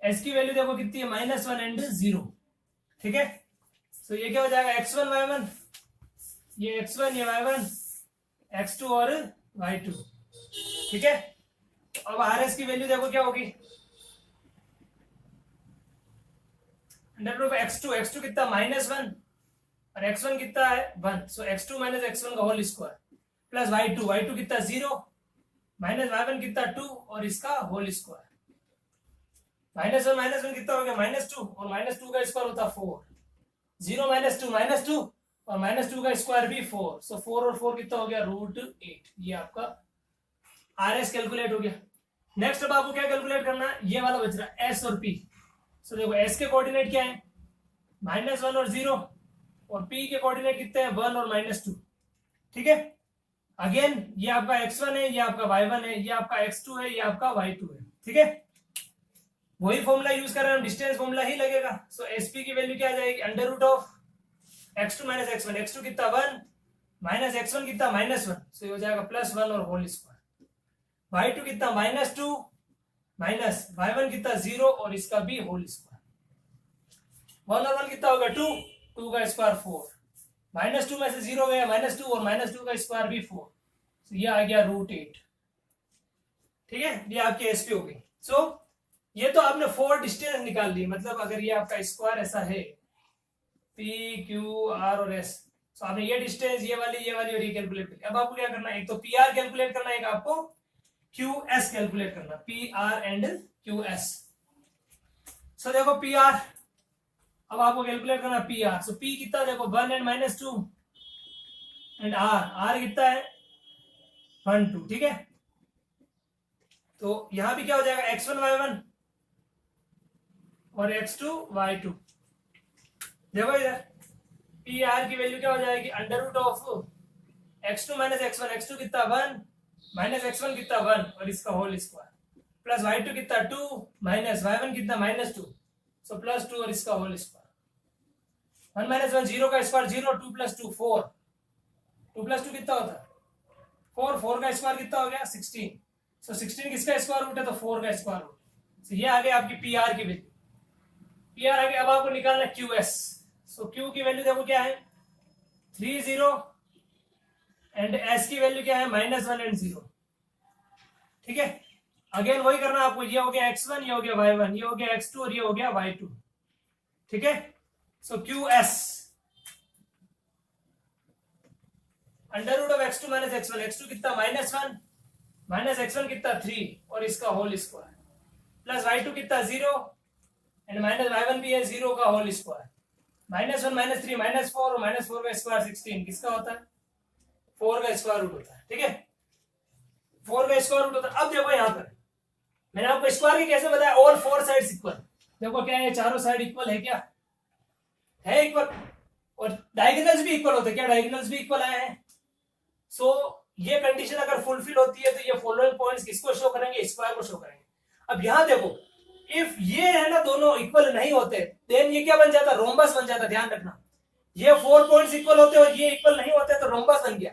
S की वैल्यू देखो कितनी है -1 एंड 0। ठीक है, सो ये क्या हो जाएगा x1 y1, ये x1 ये y1 x2 और y2। ठीक है, अब RS की वैल्यू देखो क्या होगी, x2 कितना -1 और x1 कितना है 1, सो x2 - x1 का होल स्क्वायर प्लस y2 कितना 0 माइनस y1 कितना 2 और इसका होल स्क्वायर, -1 कितना हो गया -2 और -2 का स्क्वायर होता है 4, 0 - 2 -2 और -2 का स्क्वायर भी 4, सो 4 और 4 कितना हो गया √8। ये आपका RS कैलकुलेट हो गया। नेक्स्ट अब आपको क्या कैलकुलेट करना है, ये वाला बच रहा है S और P। सो देखो S के कोऑर्डिनेट क्या है -1 और 0 और P के कोऑर्डिनेट कितने हैं 1 और -2। ठीक है, अगेन ये आपका x1 है, ये आपका y1 है, ये आपका x2 है, ये आपका y2 है। ठीक है, वही फॉर्मूला यूज कर रहे हैं हम, डिस्टेंस फॉर्मूला ही लगेगा। सो SP की वैल्यू क्या आ जाएगी √(x2 - x1), x2 कितना 1 माइनस x1 कितना -1, सो ये हो जाएगा +1 और होल स्क्वायर, y2 कितना -2 माइनस y1 कितना 0 और इसका भी होल स्क्वायर, 1 और 1 कितना होगा 2, 2 का स्क्वायर 4, -2 में से 0 गया -2 और -2 का स्क्वायर भी 4, तो ये आ गया √8। ठीक है, ये आपकी एसपी हो गई। सो ये तो आपने 4 डिस्टेंस निकाल ली, मतलब अगर ये आपका स्क्वायर ऐसा है P Q R और S, तो आपने ये डिस्टेंस ये वाली और ये कैलकुलेट कर लिया। अब आपको क्या करना है, एक तो PR कैलकुलेट करना है, एक आपको QS कैलकुलेट करना, PR एंड QS। सो देखो PR अब आपको कैलकुलेट करना पी आर। सो पी कितना देखो 1 एंड -2 एंड आर कितना है 1 2, ठीक है। तो यहां भी क्या हो जाएगा x1 y1 और x2 y2। देखो इधर पी आर की वैल्यू क्या हो जाएगी under root of x2 minus x1। x2 कितना 1 माइनस x1 कितना 1 और इसका होल स्क्वायर प्लस y2 कितना 2 माइनस y1 कितना -2 सो +2 और इसका होल स्क्वायर। 1 माइनस 1 0 का स्क्वायर 0, 2 + 2 4, 2 + 2 कितना होता है 4, 4 का स्क्वायर कितना हो गया 16। सो 16 किसका स्क्वायर रूट है तो 4 का स्क्वायर रूट। सो ये आ गया आपकी पी आर की वैल्यू। पी आर आ गया। अब आपको निकालना क्यू एस। सो क्यू की वैल्यू देखो क्या है 3 0 एंड एस की वैल्यू क्या है -1 एंड 0, ठीक है। अगेन वही करना आपको, ये हो गया x1, ये हो गया y1, ये हो गया x2 और ये हो गया y2, ठीक है। So Q S under root of x2 minus x1। x2 कितना -1 माइनस x1 कितना 3 और इसका होल स्क्वायर प्लस y2 कितना 0 एंड माइनस y1 भी है 0 का होल स्क्वायर। -1 -3 -4 और -4 का स्क्वायर 16 किसका होता है 4 का स्क्वायर रूट होता है, ठीक है। 4 का स्क्वायर रूट होता है। अब देखो यहाँ पर मैंने आपको स्क्वायर की कैसे बताया ऑल 4 साइड्स इक्वल। देखो क्या है चारों साइड इक्वल है, क्या है इक्वल और डायगोनल्स भी इक्वल होते हैं, क्या डायगोनल्स भी इक्वल आए हैं। सो ये कंडीशन अगर फुलफिल होती है तो ये फॉलोइंग पॉइंट्स किसको शो करेंगे स्क्वायर को शो करेंगे। अब यहां देखो इफ ये है ना दोनों इक्वल नहीं होते देन ये क्या बन जाता रोम्बस बन जाता। ध्यान रखना ये 4 पॉइंट्स इक्वल होते और ये इक्वल नहीं होते तो रोम्बस बन गया,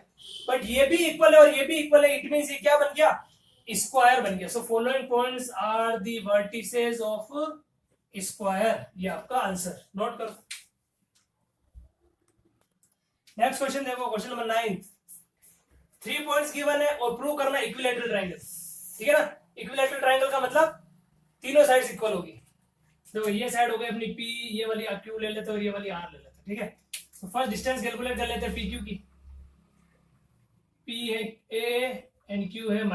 बट ये भी इक्वल है और ये भी इक्वल है, इट मींस ये क्या बन गया स्क्वायर बन गया। So following points are the vertices of square. ये आपका आंसर नोट करो। नेक्स्ट क्वेश्चन देखो क्वेश्चन नंबर 9। 3 पॉइंट्स गिवन है और प्रूव करना इक्विलैटरल ट्रायंगल, ठीक है ना। इक्विलैटरल ट्रायंगल का मतलब तीनों साइड्स इक्वल होगी। देखो ये साइड हो गई अपनी पी, ये वाली क्यू ले लेते और ये वाली आर ले लेते, ठीक है। तो फर्स्ट डिस्टेंस कैलकुलेट कर लेते हैं पी क्यू की। पी है ए एंड क्यू है -a,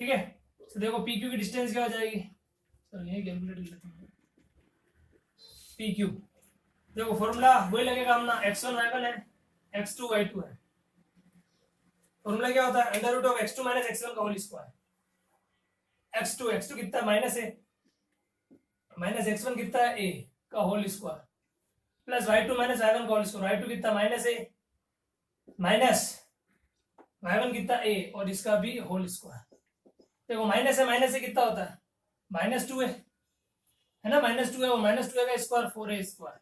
ठीक है। तो देखो पी क्यू की डिस्टेंस क्या हो जाएगी, तो ये कैलकुलेट कर लेते हैं पी क्यू। देखो फॉर्मूला वही लगेगा अपना x1 y1 है, x2 y2 है। फॉर्मूला क्या होता है under root of x2 minus x1 का होल स्क्वायर। x2 कितना -a माइनस x1 कितना है a का whole square plus y2 minus y1 का होल स्क्वायर। y2 कितना -a माइनस y1 कितना a और इसका भी होल स्क्वायर। देखो माइनस से कितना होता है -2a है ना, -2a और -2a का स्क्वायर 4a स्क्वायर।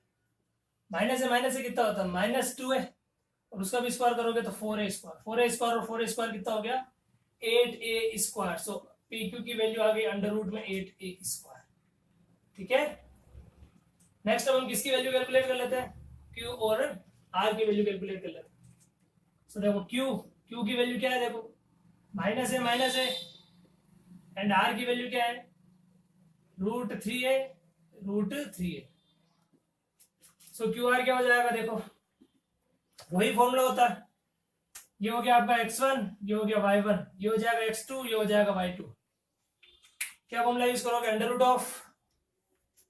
माइनस से कितना होता है -2a और उसका भी स्क्वायर करोगे तो 4a स्क्वायर। 4a स्क्वायर और 4a स्क्वायर कितना हो गया 8a स्क्वायर। सो पी क्यू की वैल्यू आ गई अंडर रूट में 8a स्क्वायर, ठीक है। नेक्स्ट अब हम किसकी वैल्यू कैलकुलेट कर लेते हैं क्यू और आर की वैल्यू कैलकुलेट कर लेते हैं। सो देखो क्यू की वैल्यू क्या है देखो -a एंड आर की वैल्यू क्या है √3a। सो क्यू आर क्या हो जाएगा देखो वही फॉर्मूला होता है, ये हो गया आपका x1, ये हो गया y1, ये हो जाएगा x2, ये हो जाएगा y2। क्या फॉर्मूला यूज करोगे under root of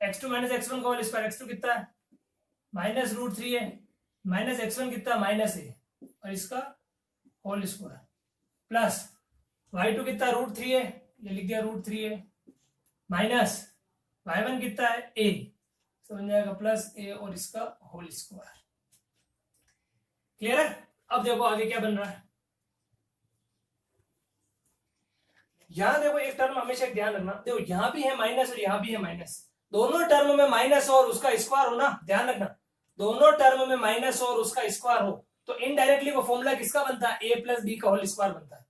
x2 minus x1 का होल स्क्वायर। x2 कितना है -√3a माइनस x1 कितना -a और इसका होल स्क्वायर प्लस y2 कितना √3a, ये लिख दिया √3a माइनस y1 कितना है a, तो बन जाएगा प्लस a और इसका होल स्क्वायर। क्लियर है। अब देखो आगे क्या बन रहा है। यहां देखो एक टर्म हमेशा एक ध्यान रखना, देखो यहां भी है माइनस और यहां भी है माइनस, दोनों टर्म में माइनस और उसका स्क्वायर हो ना, ध्यान रखना दोनों टर्म में माइनस और उसका स्क्वायर हो तो इनडायरेक्टली वो फॉर्मूला किसका बनता है a प्लस बी का होल स्क्वायर बनता है।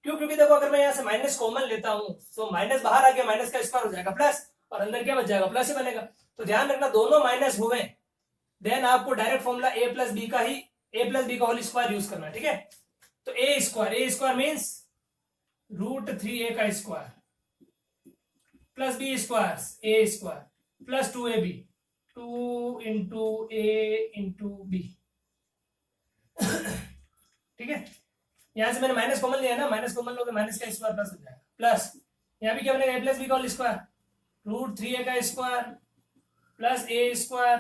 क्यों, क्योंकि देखो अगर मैं यहां से माइनस कॉमन लेता हूं तो माइनस बाहर आ गया, माइनस का स्क्वायर हो जाएगा प्लस और अंदर क्या बच जाएगा प्लस ही बनेगा। तो ध्यान रखना दोनों माइनस हुए देन आपको direct formula a plus b का होल स्क्वायर यूज करना है, ठीक है। तो a स्क्वायर मीन्स √3a का square plus b square a square plus 2ab 2 into a into b, ठीक है। यहां से मैंने माइनस कॉमन लिया ना, माइनस कॉमन लोगे माइनस का स्क्वायर प्लस हो जाएगा प्लस यहाँ भी क्या बनेगा a प्लस बी का होल स्क्वायर √3a का square plus a square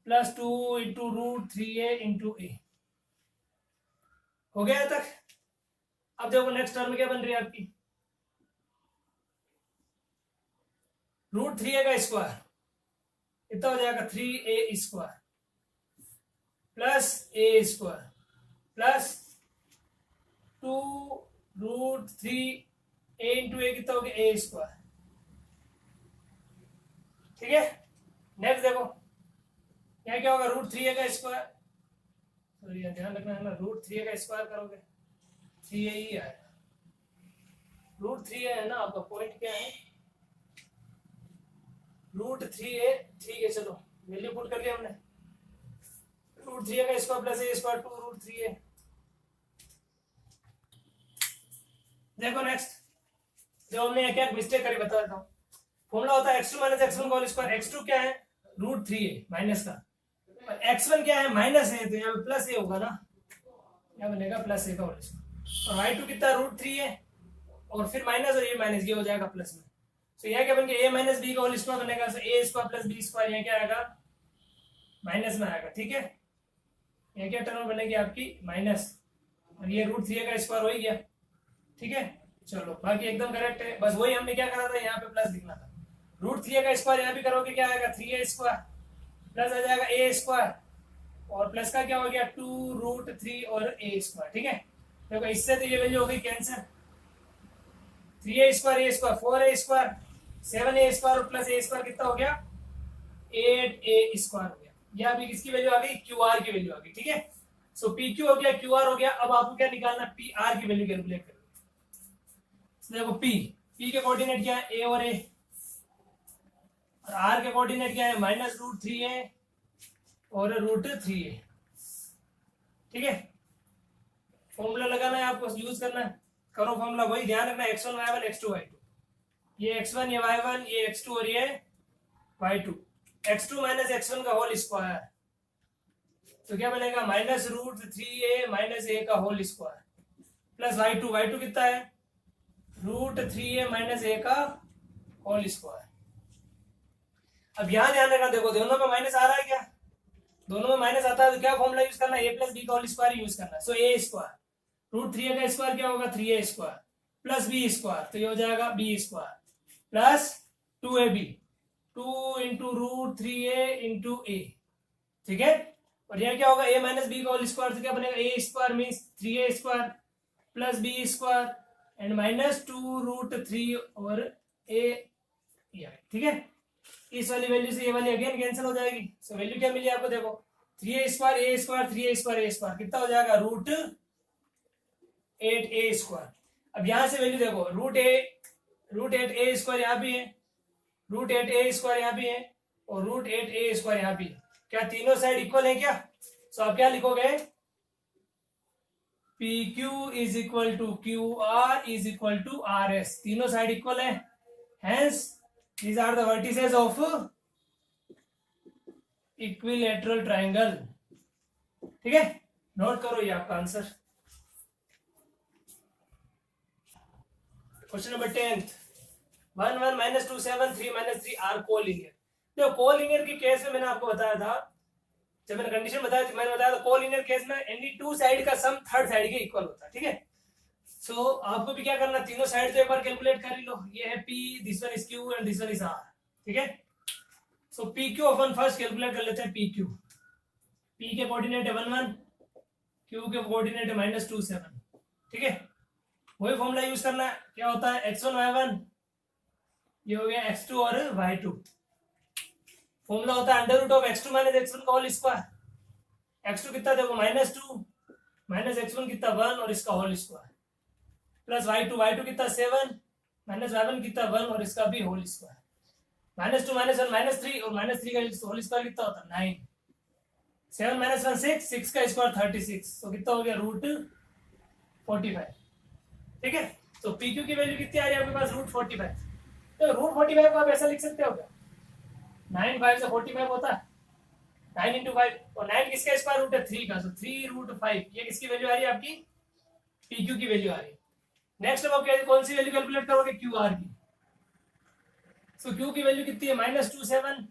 plus 2 into root 3a into a. हो गया यहाँ तक। अब देखो नेक्स्ट टर्म क्या बन रही है आपकी, रूट 3a का स्क्वायर कितना हो जाएगा 3a square plus a square plus 2 root 3a into a कितना हो गया ए स्क्वायर। ठीक है, नेक्स्ट देखो यहाँ क्या होगा रूट 3a का स्क्वायर, सॉरी ध्यान रखना है ना, रूट 3a का स्क्वायर करोगे 3a ही आएगा, रूट 3a है ना आपका, पॉइंट क्या है रूट 3a। ठीक है चलो वैल्यू पुट कर लिया हमने, रूट 3a का square plus a square 2 root 3a। देखो नेक्स्ट जो हमने क्या मिस्टेक करी बता देता हूँ। फॉर्मूला होता है x2 माइनस x1 का होल स्क्वायर। x2 क्या है रूट 3a माइनस का, और x1 क्या है माइनस है, तो यहाँ पे प्लस ए होगा ना, यहाँ बनेगा प्लस ए का होल स्क्वायर। और y2 कितना रूट 3a और फिर माइनस और ये माइनस ये हो जाएगा प्लस में। तो यहाँ क्या बन गया a माइनस बी का होल स्क्वायर बनेगा, तो a square plus b square यहाँ क्या आएगा माइनस में आएगा। ठीक है, यहाँ क्या टर्म बनेगी आपकी माइनस, और ये रूट 3a का स्क्वायर हो ही गया। ठीक है चलो बाकी एकदम करेक्ट है, बस वही हमने क्या करा था यहाँ पे प्लस लिखना था। रूट 3a का स्क्वायर यहाँ भी करोगे क्या आएगा 3a स्क्वायर प्लस आ जाएगा a स्क्वायर, और प्लस का क्या हो गया 2 रूट 3 और a स्क्वायर। ठीक है देखो इससे तो ये वैल्यू हो गई cancer, 3a square a square 4a square 7a square plus a square कितना हो गया 8a स्क्वायर हो गया। ये अभी किसकी वैल्यू आ गई QR की वैल्यू आ गई। ठीक है सो PQ हो गया QR हो गया। अब आपको क्या निकालना PR की वैल्यू कैलकुलेट करो। देखो P के कोऑर्डिनेट क्या है a और a, और R के कोऑर्डिनेट क्या है माइनस रूट 3a और रूट 3a। ठीक है फॉर्मूला लगाना है आपको, यूज करना है, करो फॉर्मूला वही, ध्यान रखना x1 y1 x2 y2, ये x1 ये y1 ये x2 और ये y2, x2 माइनस x1 का होल स्क्वायर, तो क्या बनेगा minus root 3a minus a का whole square plus y2, y2 कितना है रूट 3a माइनस a का होल स्क्वायर। अब यहां ध्यान रखना, देखो दोनों में माइनस आ रहा है क्या, दोनों में माइनस आता है तो क्या फॉर्मूला यूज करना है a प्लस बी का होल स्क्वायर यूज करना है। सो a स्क्वायर रूट 3a का स्क्वायर क्या होगा 3a square plus b square, तो ये हो जाएगा b square plus 2ab 2 into root 3a into a। ठीक है और यह क्या होगा a माइनस बी का होल स्क्वायर, तो क्या बनेगा a square means 3a square plus b square and minus 2 root 3 और a। ठीक है इस वाली वैल्यू से ये वाली अगेन कैंसिल हो जाएगी। सो वैल्यू क्या मिली आपको, देखो 3a square a square 3a square a square कितना हो जाएगा रूट 8a स्क्वायर। अब यहां से वैल्यू देखो रूट 8a स्क्वायर यहाँ भी है, रूट 8a स्क्वायर यहाँ भी है और रूट 8a स्क्वायर यहाँ भी है। क्या तीनों साइड इक्वल है क्या, सो आप क्या लिखोगे PQ is equal to QR is equal to RS, तीनों साइड इक्वल है, hence these are the vertices of equilateral triangle। ठीक है नोट करो ये आपका आंसर। Question number 10 1 1 minus 2 7 3 minus 3 are collinear. देखो कोलिनियर के केस में मैंने आपको बताया था, जब मैंने कंडीशन बताया थी, मैंने बताया था कोलिनियर केस में एनी टू साइड का सम थर्ड साइड के इक्वल होता है। ठीक है सो आपको भी क्या करना, तीनों साइड तो एक बार कैलकुलेट कर ही लो। ये है P, this one is Q and this one is R। ठीक है सो PQ अपन फर्स्ट कैलकुलेट कर लेते हैं। PQ P के कोऑर्डिनेट है 1 1, Q के कोऑर्डिनेट है माइनस 2 7। ठीक है वही फॉर्मूला यूज करना है, क्या होता है x1 y1 ये हो गया x2 और y2, फॉर्मूला होता है under root of x2 minus x1 का होल स्क्वायर। x2 कितना देखो माइनस 2 माइनस x1 कितना 1 और इसका होल स्क्वायर प्लस y2 कितना 7 माइनस y1 कितना 1 और इसका भी whole square, minus 2 minus 1 minus 3 और माइनस 3 का होल स्क्वायर कितना होता है 9, 7 माइनस 1 6 6 का स्क्वायर 36, तो कितना हो गया रूट 45। ठीक है तो PQ की वैल्यू कितनी आ रही है आपके पास रूट 45। तो रूट 45 को आप ऐसा लिख सकते हो क्या, 9 5 से 45 होता है 9 इंटू 5, और 9 किसका स्क्वायर रूट है 3 का, तो 3 रूट 5 ये किसकी वैल्यू आ रही है आपकी PQ की वैल्यू आ रही है। नेक्स्ट अब आप कौन सी वैल्यू कैलकुलेट करोगे QR की। सो Q की वैल्यू कितनी है माइनस 2 7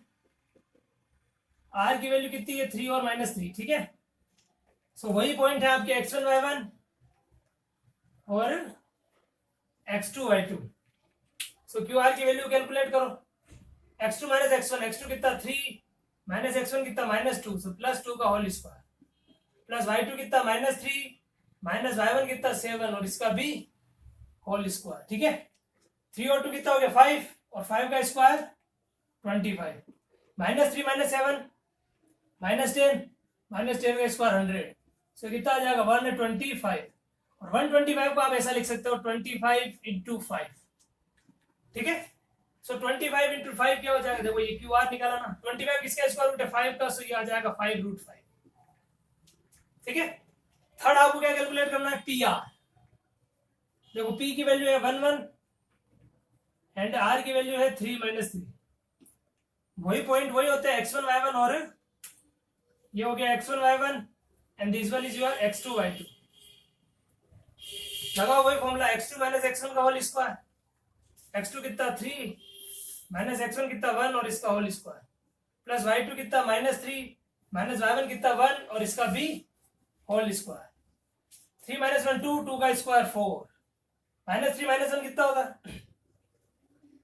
आर की वैल्यू कितनी है 3 और -3, ठीक है। सो वही पॉइंट है आपके x1 y1 और x2 y2। सो क्यू आर की वैल्यू कैलकुलेट करो, x2 माइनस x1, x2 कितना 3 माइनस x1 कितना -2, सो +2 का होल स्क्वायर, प्लस y2 कितना -3 माइनस y1 कितना 7 और इसका भी होल स्क्वायर, ठीक है। 3 और 2 कितना हो गया 5 और 5 का स्क्वायर 25, -3 -7 -10 का स्क्वायर 100, सो कितना आ जाएगा 125 और 125 को आप ऐसा लिख सकते हो 25 इंटू 5, ठीक है। सो 25 इंटू 5 क्या हो जाएगा, देखो ये क्यू आर निकाला ना, 25 किसका स्क्वायर रूट है 5 का, सो ये आ जाएगा 5√5, ठीक है। थर्ड आपको क्या कैलकुलेट करना है पी आर, देखो पी की वैल्यू है 1 एंड आर की वैल्यू है 3 -3, वही पॉइंट वही होते हैं x1 y1 और ये हो गया x1 y1 and this one is your x2 y2, लगाओ वही फॉर्मूला x2 माइनस x1 का होल स्क्वायर, x2 कितना 3 माइनस x1 कितना 1 और इसका होल स्क्वायर, प्लस y2 कितना -3 माइनस y1 कितना 1 और इसका भी होल स्क्वायर, 3 - 1 2, 2 का स्क्वायर 4, -3 - 1 कितना होगा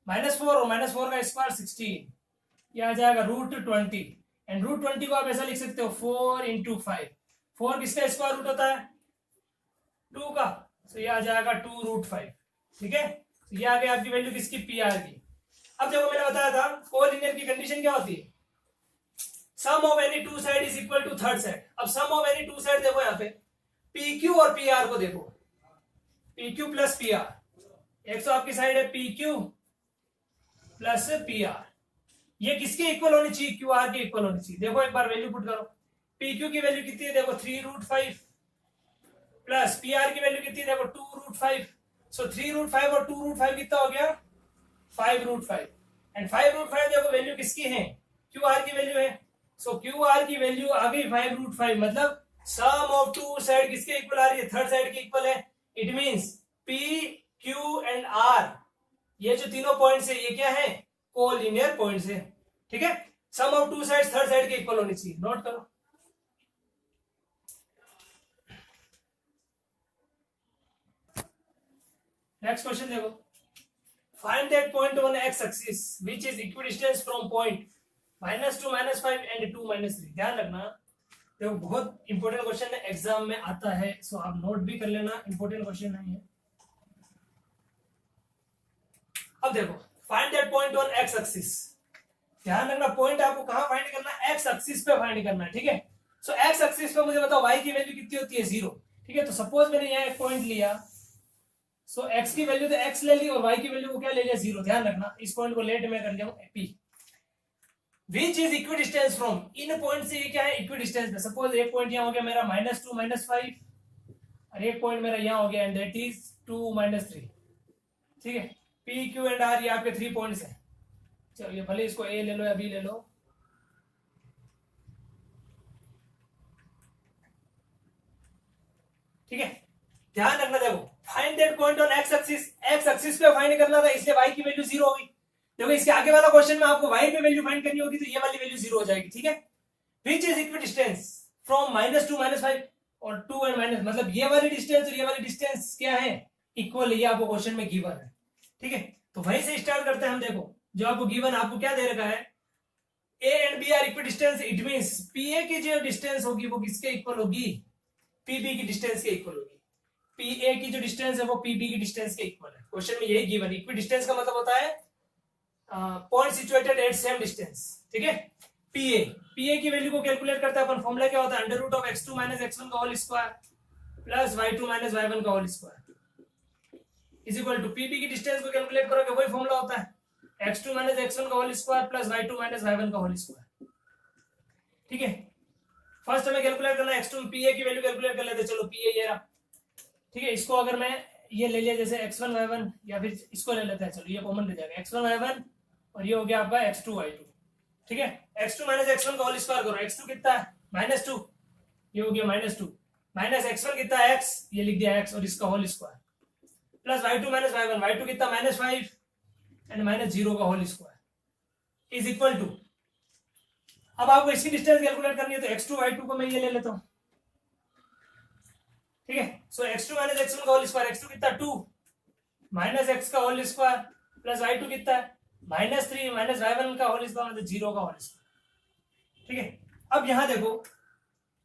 -4 और -4 का स्क्वायर 16, ये आ जाएगा √20 एंड √20 को आप ऐसा लिख सकते हो 4 इंटू 5, 4 किसका स्क्वायर रूट होता है 2 का, तो ये आ जाएगा 2√5, ठीक है। तो ये आ गई आपकी वैल्यू किसकी पी आर की। अब देखो मैंने बताया था कोलिनियर की कंडीशन क्या होती है, sum of any two side is equal to third side. अब sum of any two side देखो यहाँ पे पी क्यू और पी आर को देखो, P Q plus P R, एक तो आपकी साइड है P Q plus P R, ये किसके इक्वल होनी चाहिए क्यू आर के इक्वल होनी चाहिए। देखो एक बार वैल्यू पुट करो, पी क्यू की वैल्यू कितनी है देखो 3√5 प्लस पी आर की वैल्यू कितनी है देखो 2√5, सो 3√5 और 2√5 कितना हो गया 5√5 एंड 5√5 देखो वैल्यू किसकी है क्यू आर की वैल्यू है, सो क्यू आर की वैल्यू आ गई 5√5, मतलब सम ऑफ टू साइड किसके इक्वल आ रही है थर्ड साइड के इक्वल है। It means P Q and R ये जो तीनों पॉइंट्स है ये क्या है कोलिनियर पॉइंट्स है, ठीक है। Sum of two sides third side के इक्वल होनी चाहिए, नोट करो। नेक्स्ट क्वेश्चन देखो, find that point on x axis which is equidistance from point -2 -5 and 2 -3। ध्यान रखना देखो बहुत इंपॉर्टेंट क्वेश्चन है, एग्जाम में आता है, सो आप नोट भी कर लेना, इंपॉर्टेंट क्वेश्चन नहीं है। अब देखो find that point on x axis, ध्यान रखना पॉइंट आपको कहां फाइंड करना है एक्स एक्सिस पे फाइंड करना है, ठीक है। सो एक्स एक्सिस पे मुझे बताओ y की वैल्यू कितनी होती है 0, ठीक है। तो सपोज मैंने यहाँ एक पॉइंट लिया, सो x की वैल्यू तो x ले ली और y की वैल्यू को क्या ले लिया 0, ध्यान रखना इस पॉइंट को लेट में कर लिया p, which is equidistance from, in point से ये क्या है इक्विडिस्टेंस में। सपोज एक पॉइंट यहाँ हो गया मेरा -2 -5 और एक पॉइंट मेरा यहाँ हो गया एंड दैट इज 2 -3, ठीक है। पी क्यू एंड आर ये आपके 3 पॉइंट्स हैं, चलो ये भले इसको ए ले लो या बी ले लो, ठीक है। ध्यान रखना देखो find that point on x axis, x axis पे फाइंड करना था इसलिए y की वैल्यू 0 होगी। देखो इसके आगे वाला क्वेश्चन में आपको y पे वैल्यू फाइंड करनी होगी तो ये वाली वैल्यू 0 हो जाएगी, ठीक है। विच इज इक्विडिस्टेंस फ्रॉम -2 -5 और 2 एंड माइनस, मतलब ये वाली डिस्टेंस और ये वाली डिस्टेंस क्या है इक्वल, ये आपको क्वेश्चन में गिवन है, ठीक है। तो वहीं से स्टार्ट करते हैं हम। देखो जो आपको गिवन आपको क्या दे रखा है a and b are equidistant, it means pa की जो डिस्टेंस होगी वो किसके इक्वल होगी pb की डिस्टेंस के इक्वल होगी, pa की जो डिस्टेंस है वो pb की डिस्टेंस के इक्वल है। क्वेश्चन में यही गिवन, इक्विडिस्टेंस का मतलब होता है point situated at same distance, ठीक है। pa की वैल्यू को कैलकुलेट करते हैं अपन, फॉर्मूला क्या होता है √(x2 - x1) का whole square plus y2 - y1 का whole square is equal to pb की डिस्टेंस को कैलकुलेट करोगे वही फॉर्मूला होता है x2 - x1 का whole square plus y2 - y1 का होल स्क्वायर, ठीक है। फर्स्ट हमें कैलकुलेट करना है x2, pa की वैल्यू कैलकुलेट कर लेते हैं, चलो pa ये रहा, ठीक है। इसको अगर मैं ये ले लिया जैसे x1 y1 या फिर इसको ले लेते हैं, चलो ये कॉमन रह जाएगा x1 y1 और ये हो गया आपका x2 y2, ठीक है। x2 - x1 का होल स्क्वायर करो, x2 कितना है -2, ये हो गया -2 माइनस x1 कितना है x, ये लिख दिया x और इसका whole square plus y2 - y1, y2 कितना -5 एंड -0 का whole square is equal to अब आपको इसकी डिस्टेंस कैलकुलेट करनी है तो x2 y2 को मैं ये ले लेता हूँ, ठीक है। सो x2 माइनस x1 का होल स्क्वायर, x2 कितना 2 माइनस x का होल स्क्वायर प्लस y2 कितना है -3 माइनस y1 का होल स्क्वायर मतलब 0 का होल स्क्वायर, ठीक है। अब यहां देखो,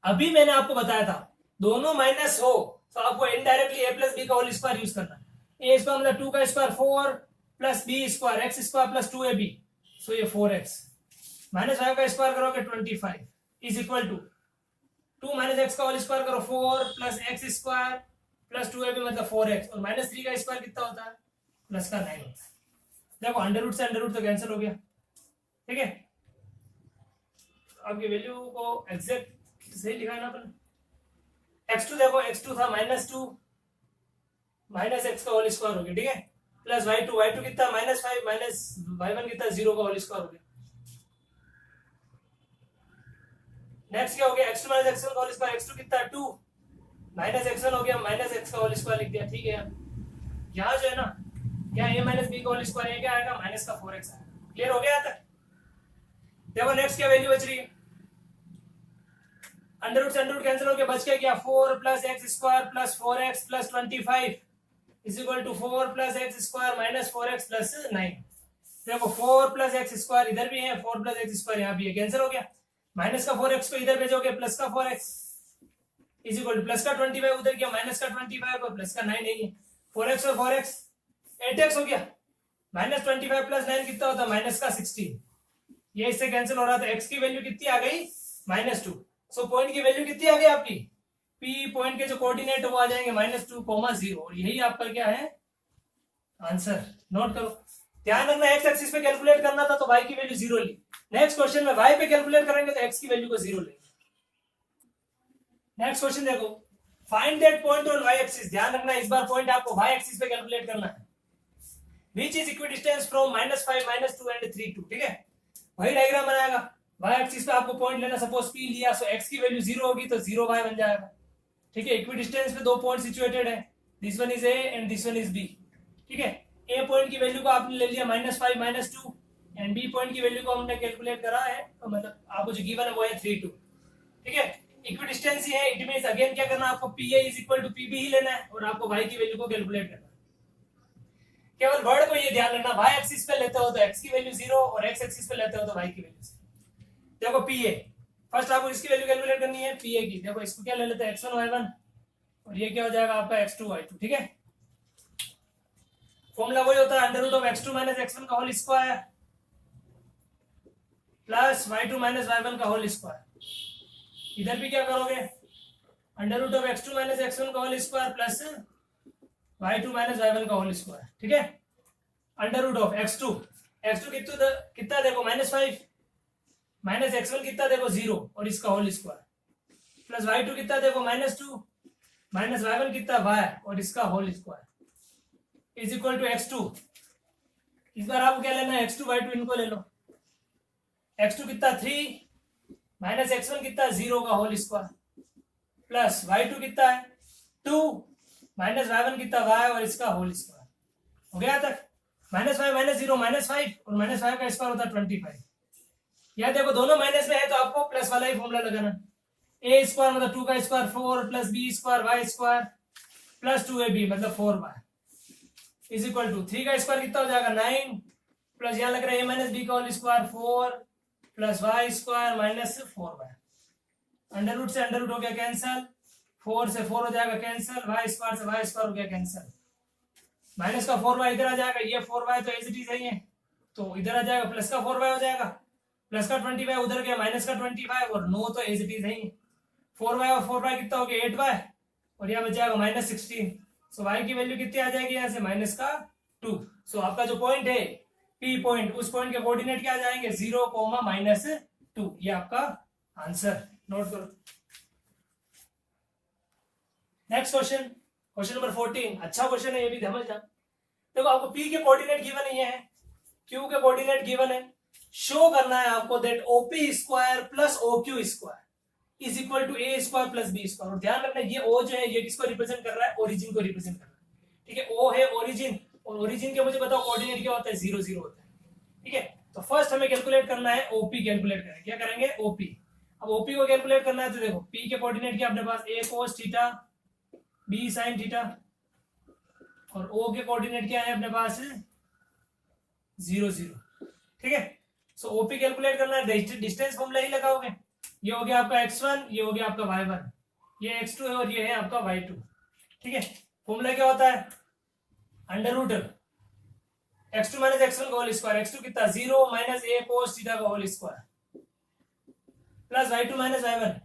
अभी मैंने आपको बताया था दोनों माइनस हो तो आपको इनडायरेक्टली a प्लस बी का होल स्क्वायर यूज करना है। a स्क्वायर मतलब 2 का square 4 plus b square x square plus 2ab, so ये 4x माइनस y का स्क्वायर करोगे 25 is equal to 2 minus x का होल स्क्वायर करो 4 plus x square plus 2ab मतलब 4x, और -3 का स्क्वायर कितना होता है प्लस का 9 होता है। देखो अंडर रूट से अंडर रूट तो कैंसिल हो गया, ठीक है। आपकी वैल्यू को एग्जैक्ट सही लिखा है ना अपन। x2 देखो, x2 था -2 माइनस x का होल स्क्वायर हो गया, ठीक है, प्लस y2 कितना -5 माइनस y1 कितना 0 का होल स्क्वायर हो गया। नेक्स्ट क्या हो गया, x2 माइनस x1 का होल स्क्वायर, x2 कितना 2 माइनस x1 हो गया माइनस x का होल स्क्वायर लिख दिया, ठीक है। यहाँ जो है ना, क्या a माइनस b का होल स्क्वायर, ये क्या आएगा माइनस का 4x आएगा। क्लियर हो गया यहाँ तक। देखो नेक्स्ट क्या वैल्यू बच रही है, अंडर रूट से अंडर रूट कैंसिल हो गया, बच गया क्या 4 plus x square plus 4x plus 25 is equal to 4 plus x square minus 4x plus 9। देखो 4 प्लस x स्क्वायर इधर भी है, 4 प्लस x स्क्वायर यहाँ भी है, कैंसिल हो गया। माइनस का 4x को इधर भेजोगे प्लस का 4x is equal two plus का 25 उधर गया, माइनस का 25 और प्लस का 9 नहीं है, 4x और 4x 8x हो गया, माइनस 25 प्लस 9 कितना होता है माइनस का 16, ये इससे कैंसिल हो रहा था। x की वैल्यू कितनी आ गई -2, सो पॉइंट की वैल्यू कितनी आ गई आपकी, p पॉइंट के जो कोऑर्डिनेट वो आ जाएंगे -2, 0, और यही आपका क्या है आंसर। नोट करो, ध्यान रखना x एक्सिस पे कैलकुलेट करना था तो y की वैल्यू 0 ली, नेक्स्ट क्वेश्चन में y पे कैलकुलेट करेंगे तो x की वैल्यू को 0 लेंगे। नेक्स्ट क्वेश्चन देखो, find that point on y axis, ध्यान रखना इस बार पॉइंट आपको y एक्सिस पे कैलकुलेट करना है, which is equidistance from -5 -2 and 3 2, ठीक है। वही डायग्राम बनाएगा, y एक्सिस पे आपको पॉइंट लेना, सपोज p लिया, सो x की वैल्यू 0 होगी तो 0 y बन जाएगा, ठीक है। इक्विडिस्टेंस पे दो पॉइंट सिचुएटेड है, this one is a and this one is b, ठीक है। a पॉइंट की वैल्यू को आपने ले लिया -5 -2 एंड b पॉइंट की वैल्यू को हमने कैलकुलेट करा है, तो मतलब आपको जो गिवन है वो है 3 2, ठीक है। इक्विडिस्टेंस ही है, इट मींस अगेन क्या करना, आपको pa is equal to pb ही लेना है और आपको y की वैल्यू को कैलकुलेट करना है। केवल वर्ड को ये ध्यान रखना, y एक्सिस पे लेते हो तो x की वैल्यू 0 और x एक्सिस पे लेते हो तो y की वैल्यू 0। देखो pa, फर्स्ट आपको इसकी वैल्यू कैलकुलेट करनी है pa की, देखो इसको क्या ले लेते हैं x1 y1 और ये क्या हो जाएगा आपका x2 y2, ठीक है। फॉर्मूला वही होता है under root of x2 minus x1 का whole square plus y2 minus y1 का होल स्क्वायर। इधर भी क्या करोगे, under root of x2 minus x1 का whole square plus y2 minus y1 का होल स्क्वायर, ठीक है। अंडर रूट ऑफ x2 कितना देखो -5 माइनस x1 कितना देखो 0 और इसका होल स्क्वायर प्लस y2 कितना देखो -2 माइनस y1 कितना y और इसका whole square is equal to x2। इस बार आपको क्या लेना है, x2 y2 इनको ले लो, x2 कितना 3 माइनस x1 कितना 0 का होल स्क्वायर प्लस y2 कितना है 2 माइनस y1 कितना y और इसका होल स्क्वायर। हो गया तक, -5 -0 -5 और -5 का स्क्वायर होता है 25। यहाँ देखो दोनों माइनस में है तो आपको प्लस वाला ही फॉर्मूला लगाना, a स्क्वायर मतलब 2 का square 4 plus b square y square plus 2ab मतलब 4y इज इक्वल टू 3 का स्क्वायर कितना हो जाएगा 9 प्लस यहाँ लग रहा है a माइनस b का whole square 4 plus y square minus 4y। Under root से अंडर रूट हो गया कैंसल, 4 से 4 हो जाएगा कैंसल, y स्क्वायर से y स्क्वायर हो गया कैंसल, माइनस का 4y इधर आ जाएगा, ये 4y तो एज इट इज है तो इधर आ जाएगा, प्लस का 4y हो जाएगा, प्लस का 25 उधर गया माइनस का 25 और 9 तो एज इट इज है 4y और 4y कितना हो गया 8y और यहाँ बच जाएगा -16, सो y की वैल्यू कितनी आ जाएगी यहाँ से माइनस का 2। सो आपका जो पॉइंट है p पॉइंट, उस पॉइंट के कोऑर्डिनेट क्या आ जाएंगे 0, -2, ये आपका आंसर। नोट करो। नेक्स्ट क्वेश्चन, क्वेश्चन नंबर 14, अच्छा क्वेश्चन है ये भी समझ जा। देखो आपको p के कोऑर्डिनेट गिवन नहीं है, q के कोऑर्डिनेट गिवन है, शो करना है आपको that OP square plus OQ square is equal to a square plus b square. और ध्यान रखना ये O जो है ये किसको रिप्रेजेंट कर रहा है, ओरिजिन को रिप्रेजेंट कर रहा है, ठीक है। O है ओरिजिन और ओरिजिन के मुझे बताओ कोऑर्डिनेट क्या होता है 0 0 होता है, ठीक है। तो फर्स्ट हमें कैलकुलेट करना है ओपी कैलकुलेट करें। क्या करेंगे? ओपी। अब ओपी को कैलकुलेट करना है तो देखो पी के कोऑर्डिनेट क्या अपने पास a cos theta b sine theta और ओ के कोऑर्डिनेट क्या है अपने पास 0 0। ठीक है, सो ओपी कैलकुलेट करना है, डिस्टेंस फॉर्मूला ही लगाओगे। ये हो गया आपका x1, ये हो गया आपका y1, ये x2 है और ये है आपका y2। ठीक है, फॉर्मूला क्या होता है? Under root x2 minus x1 का होल स्क्वायर, x2 कितना 0 माइनस a cos थीटा का whole square plus y2 minus y1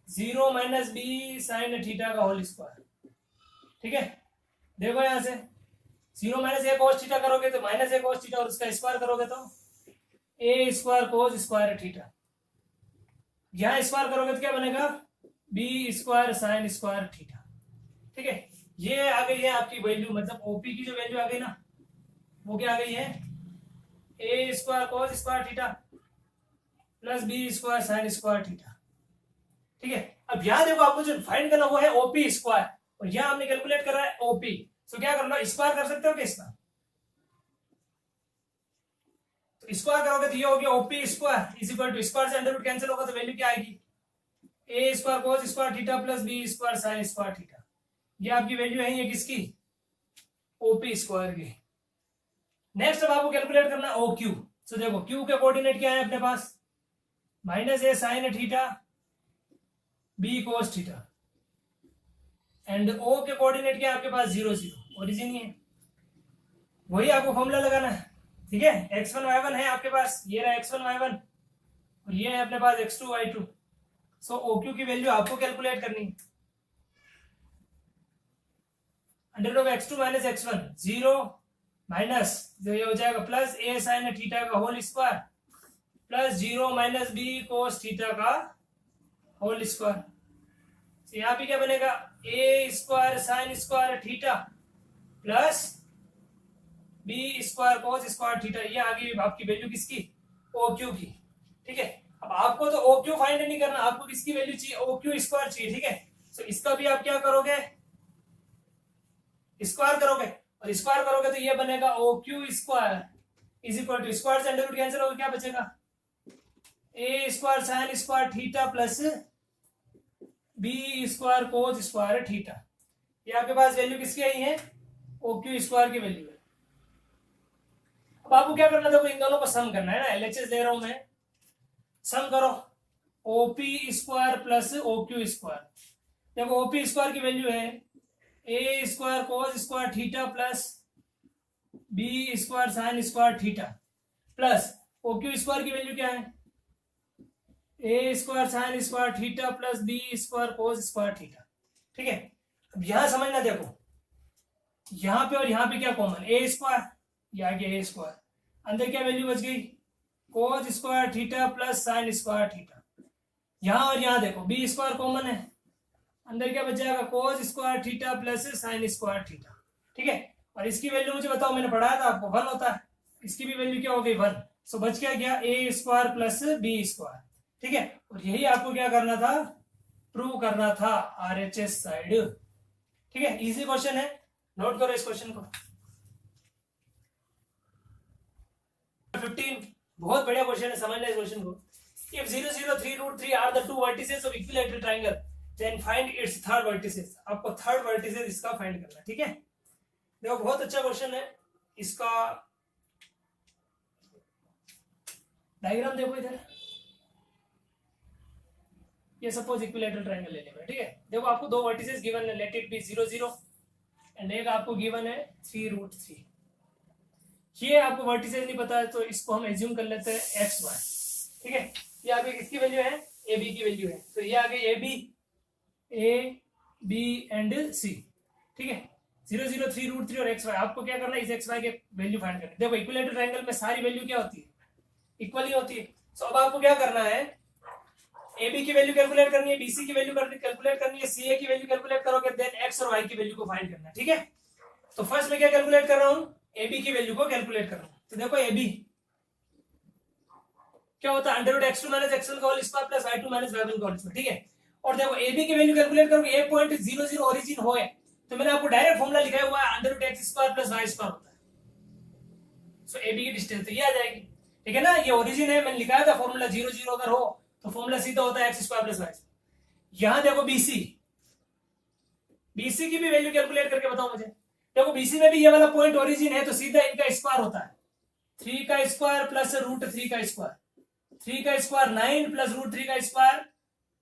0 minus b sin theta का होल स्क्वायर। ठीक है, देखो यहां से 0 माइनस a cos थीटा करोगे तो माइनस a cos थीटा और उसका स्क्वायर करोगे तो a square cos square theta. यहां स्क्वायर करोगे तो क्या बनेगा? b square sin square theta. ठीक है, ये आ गई है आपकी वैल्यू, मतलब ओपी की जो वैल्यू आ गई ना वो क्या आ गई है? a square cos square theta plus b square sin square theta. ठीक है, अब यहां देखो आपको जो फाइंड करना वो है ओपी स्क्वायर और यहां हमने कैलकुलेट कर रहा है ओपी। तो क्या करना? स्क्वायर कर सकते हो क्या इसका? तो स्क्वायर करोगे तो ये हो गया OP square is equal to square से अंडर रूट कैंसिल होगा तो वैल्यू क्या आएगी? a square cos square theta plus b square sin square theta. ये आपकी वैल्यू है ये किसकी? ओपी स्क्वायर की। नेक्स्ट अब आपको कैलकुलेट करना है ओ क्यू। सो देखो क्यू के कोऑर्डिनेट क्या है अपने पास? Minus a sine theta b cos theta and O के कोऑर्डिनेट क्या है आपके पास? 0 0, ओरिजिन ही है, वही आपको फॉर्मूला लगाना है। ठीक है, x1 y1 है आपके पास, ये रहा x1 y1 और ये है अपने पास x2 y2। So O Q की वैल्यू आपको कैलकुलेट करनी है। Under root of x2 minus x1 0 minus जो ये हो जाएगा प्लस a sin थीटा का whole square plus 0 minus b cos theta का होल स्क्वायर। तो यहाँ पे क्या बनेगा? a square sin square theta plus b square cos square theta. ये आ गई आपकी वैल्यू किसकी? ओ क्यू की। ठीक है, अब आपको तो ओ क्यू फाइंड नहीं करना, आपको किसकी वैल्यू चाहिए? ओ क्यू स्क्वायर चाहिए। ठीक है, तो इसका भी आप क्या करोगे? स्क्वायर करोगे और स्क्वायर करोगे तो ये बनेगा O Q square is equal to square से अंडर रूट कैंसिल होगा, क्या बचेगा? A square sine square theta plus b square cos square theta. ये आपके पास वैल्यू किसकी आई है? ओ क्यू स्क्वायर की वैल्यू है। अब आपको क्या करना था? इन दोनों को सम करना है ना, एलएचएस ले रहा हूं मैं, सम करो OP square plus O Q square. देखो ओपी स्क्वायर की वैल्यू है a square cos square theta plus b square sine square theta plus O Q square की वैल्यू क्या है? A square sine square theta plus b square cos square theta. ठीक है, अब यहां समझना, देखो यहां पे और यहां पे क्या कॉमन? ए स्क्वायर, ये आ गया ए स्क्वायर, अंदर क्या वैल्यू बच गई? कोस square theta plus sign square theta. यहां और यहां देखो बी स्क्वायर कॉमन है, अंदर क्या बच जाएगा? कोस square theta plus sign square theta. ठीक है, और इसकी वैल्यू मुझे बताओ, मैंने पढ़ाया था आपको 1 होता है, इसकी भी वैल्यू क्या हो गई? 1। सो बच क्या गया? ए स्क्वायर प्लस बी स्क्वायर। ठीक है, और यही आपको क्या करना था? प्रूव करना था आरएचएस साइड। ठीक है, इजी क्वेश्चन है, नोट करो इस क्वेश्चन को। 15 बहुत बढ़िया क्वेश्चन है, समझना इस क्वेश्चन को। If 0 0 3 root 3 are the two vertices of equilateral triangle then find its third vertices. आपको थर्ड वर्टिसेस इसका फाइंड करना है। ठीक है, देखो बहुत अच्छा क्वेश्चन है, इसका डायग्राम देखो इधर। ये सपोज इक्विलैटरल ट्रायंगल ले लेंगे। ठीक है, देखो आपको दो वर्टिसेस गिवन है, लेट इट बी 0 0 एंड एक आपको गिवन है 3 रूट 3। ये आपको वर्टिसेस नहीं पता है तो इसको हम एज्यूम कर लेते हैं एक्स वाई। ठीक है, ये आगे किसकी वैल्यू है? ए बी की वैल्यू है, तो ये आगे ए बी एंड सी। ठीक है, 0 0 3 रूट 3 और एक्स वाई। आपको क्या करना है? इस एक्स वाई के वैल्यू फाइंड करना है। देखो इक्विलैटरल ट्रायंगल में सारी वैल्यू क्या होती है? इक्वल ही होती है। सो अब आपको क्या करना है? ए बी की वैल्यू कैलकुलेट करनी है, बीसी की वैल्यू कैलकुलेट करनी है, सी ए की वैल्यू कैलकुलेट करोगे, देन एक्स और वाई की वैल्यू को फाइंड करना है। ठीक है, तो फर्स्ट में क्या कैलकुलेट कर रहा हूं? ए बी की वैल्यू को कैलकुलेट कर रहा हूं। तो देखो ए बी क्या होता है? Under root x2 minus x1 का whole square plus y2 minus y1 का होल स्क्वायर। ठीक है, और देखो ए बी की वैल्यू कैलकुलेट करोगे, 1.00 ओरिजिन हो है, तो मैंने आपको डायरेक्ट फॉर्मूला लिखाया हुआ है, under root x square plus y square होता है। सो ए बी की डिस्टेंस तो ये आ जाएगी। ठीक है ना, ये ओरिजिन है, मैंने लिखाया था फॉर्मूला 0 0 अगर हो तो फॉर्मूला सीधा होता है एक्स स्क्वायर प्लस वाई। यहां देखो बीसी, बीसी की भी वैल्यू कैलकुलेट करके बताओ मुझे। देखो बीसी में भी ये वाला पॉइंट ओरिजिन है तो सीधा इनका स्क्वायर होता है 3 का स्क्वायर प्लस रूट 3 का स्क्वायर, 3 का स्क्वायर 9 प्लस रूट 3 का स्क्वायर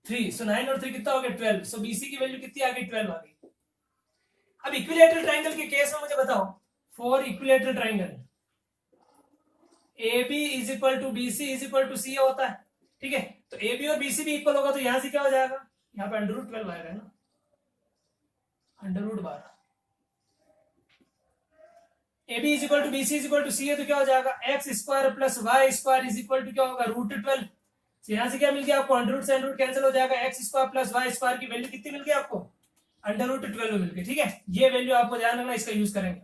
3, सो 9 और 3 कितना हो गया 12, सो बीसी की वैल्यू कितनी आ गई 12 आ गई। अब इक्विलेटरल ट्रायंगल के केस में मुझे बताओ, for equilateral triangle A B is equal to B C is equal to C होता है, ठीक है, तो ए बी और बी सी भी इक्वल होगा तो यहां से क्या हो जाएगा, यहाँ पे अंडर रूट 12 आएगा ना, under root 12, A B is equal to B C is equal to C है तो क्या हो जाएगा x square plus y square is equal to क्या होगा रूट 12, यहां से क्या मिल गया आपको अंडर रूट से अंडर रूट कैंसिल हो जाएगा, x square plus y square की वैल्यू कितनी मिल गई आपको अंडर रूट 12 मिल गई, ठीक है, ये वैल्यू आपको ध्यान रखना, इसका यूज करेंगे।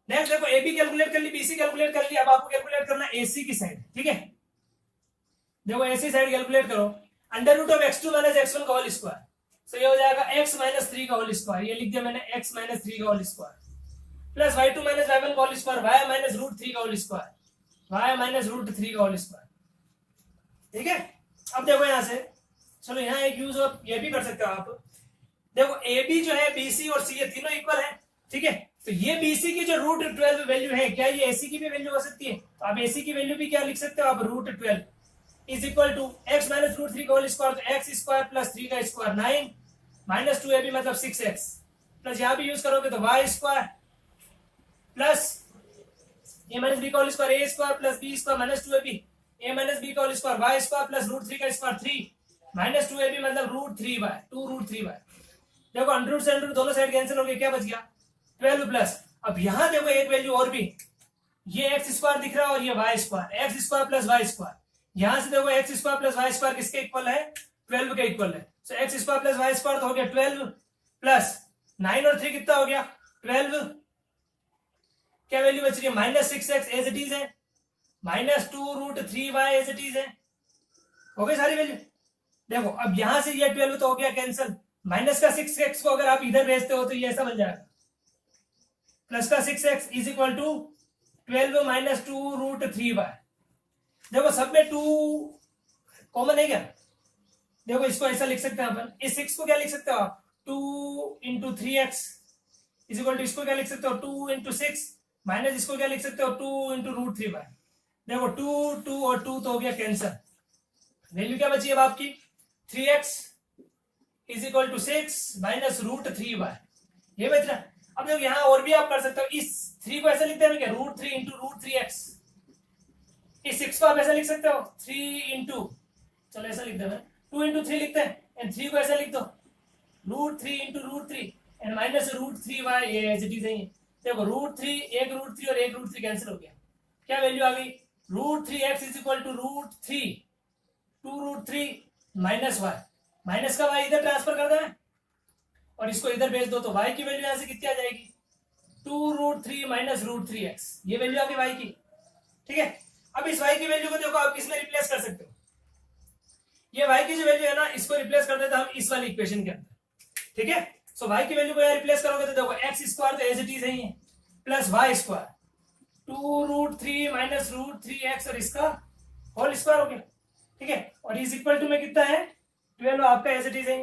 नेक्स्ट देखो ए बी कैलकुलेट कर ली, बीसी कैलकुलेट कर ली, अब आपको कैलकुलेट करना एसी की साइड, ठीक है, देखो एसी साइड कैलकुलेट करो, under root of x2 minus x1 का होल स्क्वायर, सो ये हो जाएगा x माइनस 3 का होल स्क्वायर, ये लिख दिया मैंने x माइनस 3 का whole square plus y2 minus y1 का whole square, y minus root 3 का whole square, y minus root 3 का होल स्क्वायर, ठीक है। अब देखो यहां से, चलो यहाँ एक यूज और ये भी कर सकते हो आप, देखो ए बी जो है बीसी और सी ये तीनों इक्वल है, ठीक है, तो ये बीसी की जो रूट 12 वैल्यू है क्या ये एसी की भी वैल्यू हो सकती है, तो आप एसी की वैल्यू भी क्या लिख सकते हो आप root 12 is equal to x minus root 3 का होल स्क्वायर, तो एक्स स्क्वायर प्लस 3 का स्क्वायर 9 माइनस 2 ए बी मतलब 6x प्लस यहाँ भी यूज करोगे तो y square plus a minus b का whole square a square plus b square minus 2 a b a minus b का whole square y square plus root 3 का square 3 minus 2 a b मतलब root 3 y 2 root 3 y, देखो under root से under root दोनों side cancel हो गए, क्या बच गया 12 प्लस, अब यहाँ देखो एक वैल्यू और भी, ये एक्स स्क्वायर दिख रहा है और ये y square, x square plus y square, यहां से देखो x square plus y square किसके इक्वल है 12 के इक्वल है, so x square plus y square तो हो गया 12 प्लस 9 और 3 कितना हो गया 12, क्या वैल्यू बच रही है minus 6x as it is है, minus 2 root 3 y as it is है, हो गई सारी वैल्यू। देखो अब यहां से ये 12 तो हो गया कैंसिल, माइनस का 6x को अगर आप इधर भेजते हो तो ये ऐसा बन जाएगा प्लस का 6x is equal to 12 minus 2 root 3 y, देखो सब में 2 कॉमन है क्या, देखो इसको ऐसा लिख सकते हैं अपन, इस 6 को क्या लिख सकते हो आप 2 into 3x is equal to इसको क्या लिख सकते हो 2 इंटू 6 माइनस इसको क्या लिख सकते हो 2 इंटू रूट 3 वाई, देखो 2 2 और 2 तो हो गया कैंसर, वैल्यू क्या बची अब आपकी 3x is equal to 6 minus root 3 y, ये बच रहा। अब देखो यहाँ और भी आप कर सकते हो, इस 3 को ऐसा लिखते हैं क्या रूट 3 इंटू रूट 3x, इस 6 को आप ऐसा लिख सकते हो 3 इंटू, चलो ऐसा लिख दो 2 इंटू 3 लिखते हैं एंड 3 को ऐसा लिख दो root 3 into root 3 and minus root 3 y, ये एज इट इज है, देखो रूट 3 एक रूट 3 और एक रूट 3 कैंसिल हो गया, क्या वैल्यू आ गई root 3x is equal to root 3 2 root 3 minus y, minus का वाई इधर ट्रांसफर कर देना और इसको इधर भेज दो तो y की वैल्यू यहां से कितनी आ जाएगी 2 रूट 3 माइनस रूट 3x, ये वैल्यू आ गई y की, ठीक है। अब इस y की वैल्यू को देखो आप किसमें रिप्लेस कर सकते हो, ये y की जो वैल्यू है ना इसको रिप्लेस कर देते हम इस वाली इक्वेशन के अंदर, ठीक है, सो y की वैल्यू को यहाँ रिप्लेस करोगे तो देखो x स्क्वायर तो एज इट इज है plus y square 2 root 3 minus root 3x और इसका होल स्क्वायर हो गया, ठीक है, और इज इक्वल टू में कितना है 12 आपका एज इट इज है,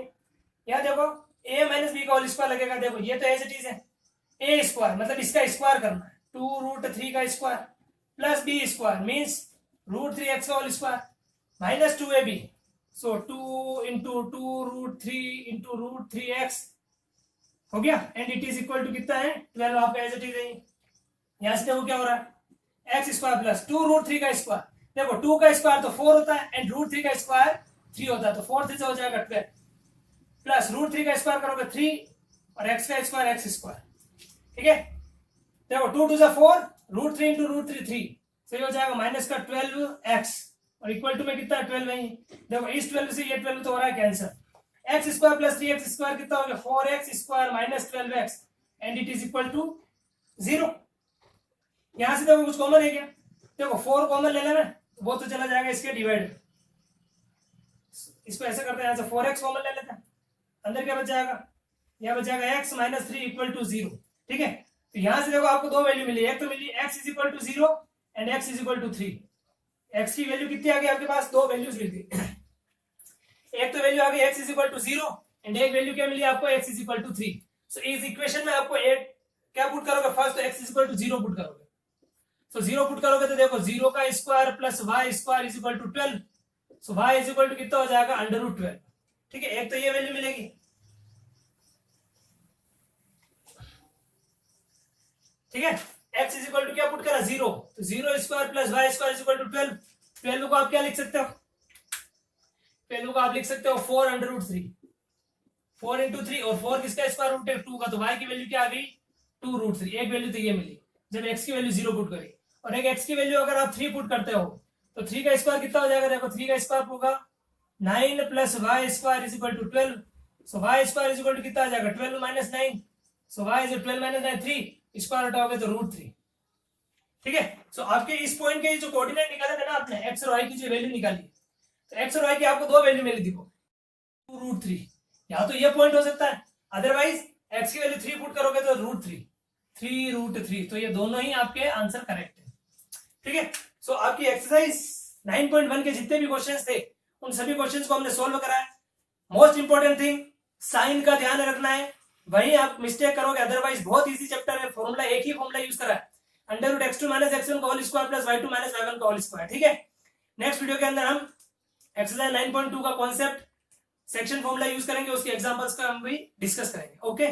यहाँ देखो a माइनस बी का होल स्क्वायर लगेगा, देखो ये तो एज इट इज है a स्क्वायर मतलब इसका स्क्वायर करना है 2 रूट 3 का square plus b square means root 3x का whole square minus 2ab, so 2 into 2 root 3 into root 3x हो गया and it is equal to कितना है 12 आपका एज इट इज है, यहाँ से देखो क्या हो रहा है एक्स स्क्वायर प्लस 2 रूट 3 का स्क्वायर, देखो 2 का स्क्वायर तो 4 होता है एंड रूट 3 का स्क्वायर 3 होता है, तो 4 3 से हो जाएगा 12 प्लस रूट 3 का स्क्वायर करोगे 3 और x का स्क्वायर x स्क्वायर, ठीक है, देखो 2 2 4 रूट 3 इंटू रूट 3 3, सही हो जाएगा माइनस का 12x और इक्वल टू में कितना 12 है, देखो इस 12 से ये 12 तो हो रहा है cancel, x square plus 3x square कितना हो गया 4x square minus 12x and it is equal to 0, यहां से देखो कुछ कॉमन है क्या, देखो 4 कॉमन ले लेना वो तो चला जाएगा इसके डिवाइड, इसको ऐसा करते हैं यहां से 4x कॉमन ले लेते हैं, अंदर क्या बच जाएगा यहाँ बच जाएगा x माइनस 3 इक्वल टू 0, ठीक है, तो यहां से देखो आपको दो वैल्यू मिली, एक तो मिली x is equal to 0 and x is equal to 3, x की वैल्यू कितनी आ गई आपके पास? दो वैल्यूज मिल गई। एक तो वैल्यू आ गई x is equal to 0 and एक वैल्यू क्या मिली आपको? X is equal to 3। So इस इक्वेशन में आपको एक क्या पुट करोगे? फर्स्ट तो x is equal to 0 put करोगे। सो 0 पुट करोगे तो देखो 0 का square plus y square is equal to 12। So y is equal to कितना हो जाएगा? Under root 12। ठीक है, एक तो ये वैल्यू मिलेगी। ठीक है, x इज इक्वल टू क्या पुट करा? 0। तो 0 square plus y square is equal to 12। 12 को आप क्या लिख सकते हो? 12 को आप लिख सकते हो 4 अंडर रूट 3। 4 इंटू 3 और 4 किसका स्क्वायर रूट है? 2 का। तो y की वैल्यू क्या आ गई? 2 रूट 3। एक वैल्यू तो ये मिली जब x की वैल्यू 0 पुट करी, और एक x की वैल्यू अगर आप 3 पुट करते हो तो 3 का स्क्वायर कितना हो जाएगा? देखो 3 का स्क्वायर होगा 9 plus y square is equal to 12। So y square is equal to कितना आ जाएगा? 12 minus 9। So y is 12 minus 9 3 square हटाओगे तो रूट 3। ठीक है, सो आपके इस पॉइंट के जो कोऑर्डिनेट निकाले थे ना आपने, एक्स और वाई की जो वैल्यू निकाली, तो एक्स और वाई की आपको दो वैल्यू मिली, देखो 2 रूट 3। या तो ये पॉइंट हो सकता है, अदरवाइज एक्स की वैल्यू 3 पुट करोगे तो रूट 3, 3 रूट 3। तो ये दोनों ही आपके आंसर करेक्ट है। ठीक है, सो आपकी एक्सरसाइज 9.1 के जितने भी क्वेश्चंस थे उन सभी क्वेश्चंस को हमने सोल्व करा है। मोस्ट इंपॉर्टेंट थिंग, साइन का ध्यान रखना है, वहीं आप मिस्टेक करोगे, अदरवाइज बहुत इजी चैप्टर है। फॉर्मूला एक ही फॉर्मूला यूज करा है, under root x2 minus x1 का whole square plus y2 minus y1 का होल स्क्वायर। ठीक है, नेक्स्ट वीडियो के अंदर हम एक्सरसाइज 9.2 का कॉन्सेप्ट सेक्शन फॉर्मूला यूज करेंगे, उसके एग्जांपल्स का हम भी डिस्कस करेंगे। ओके।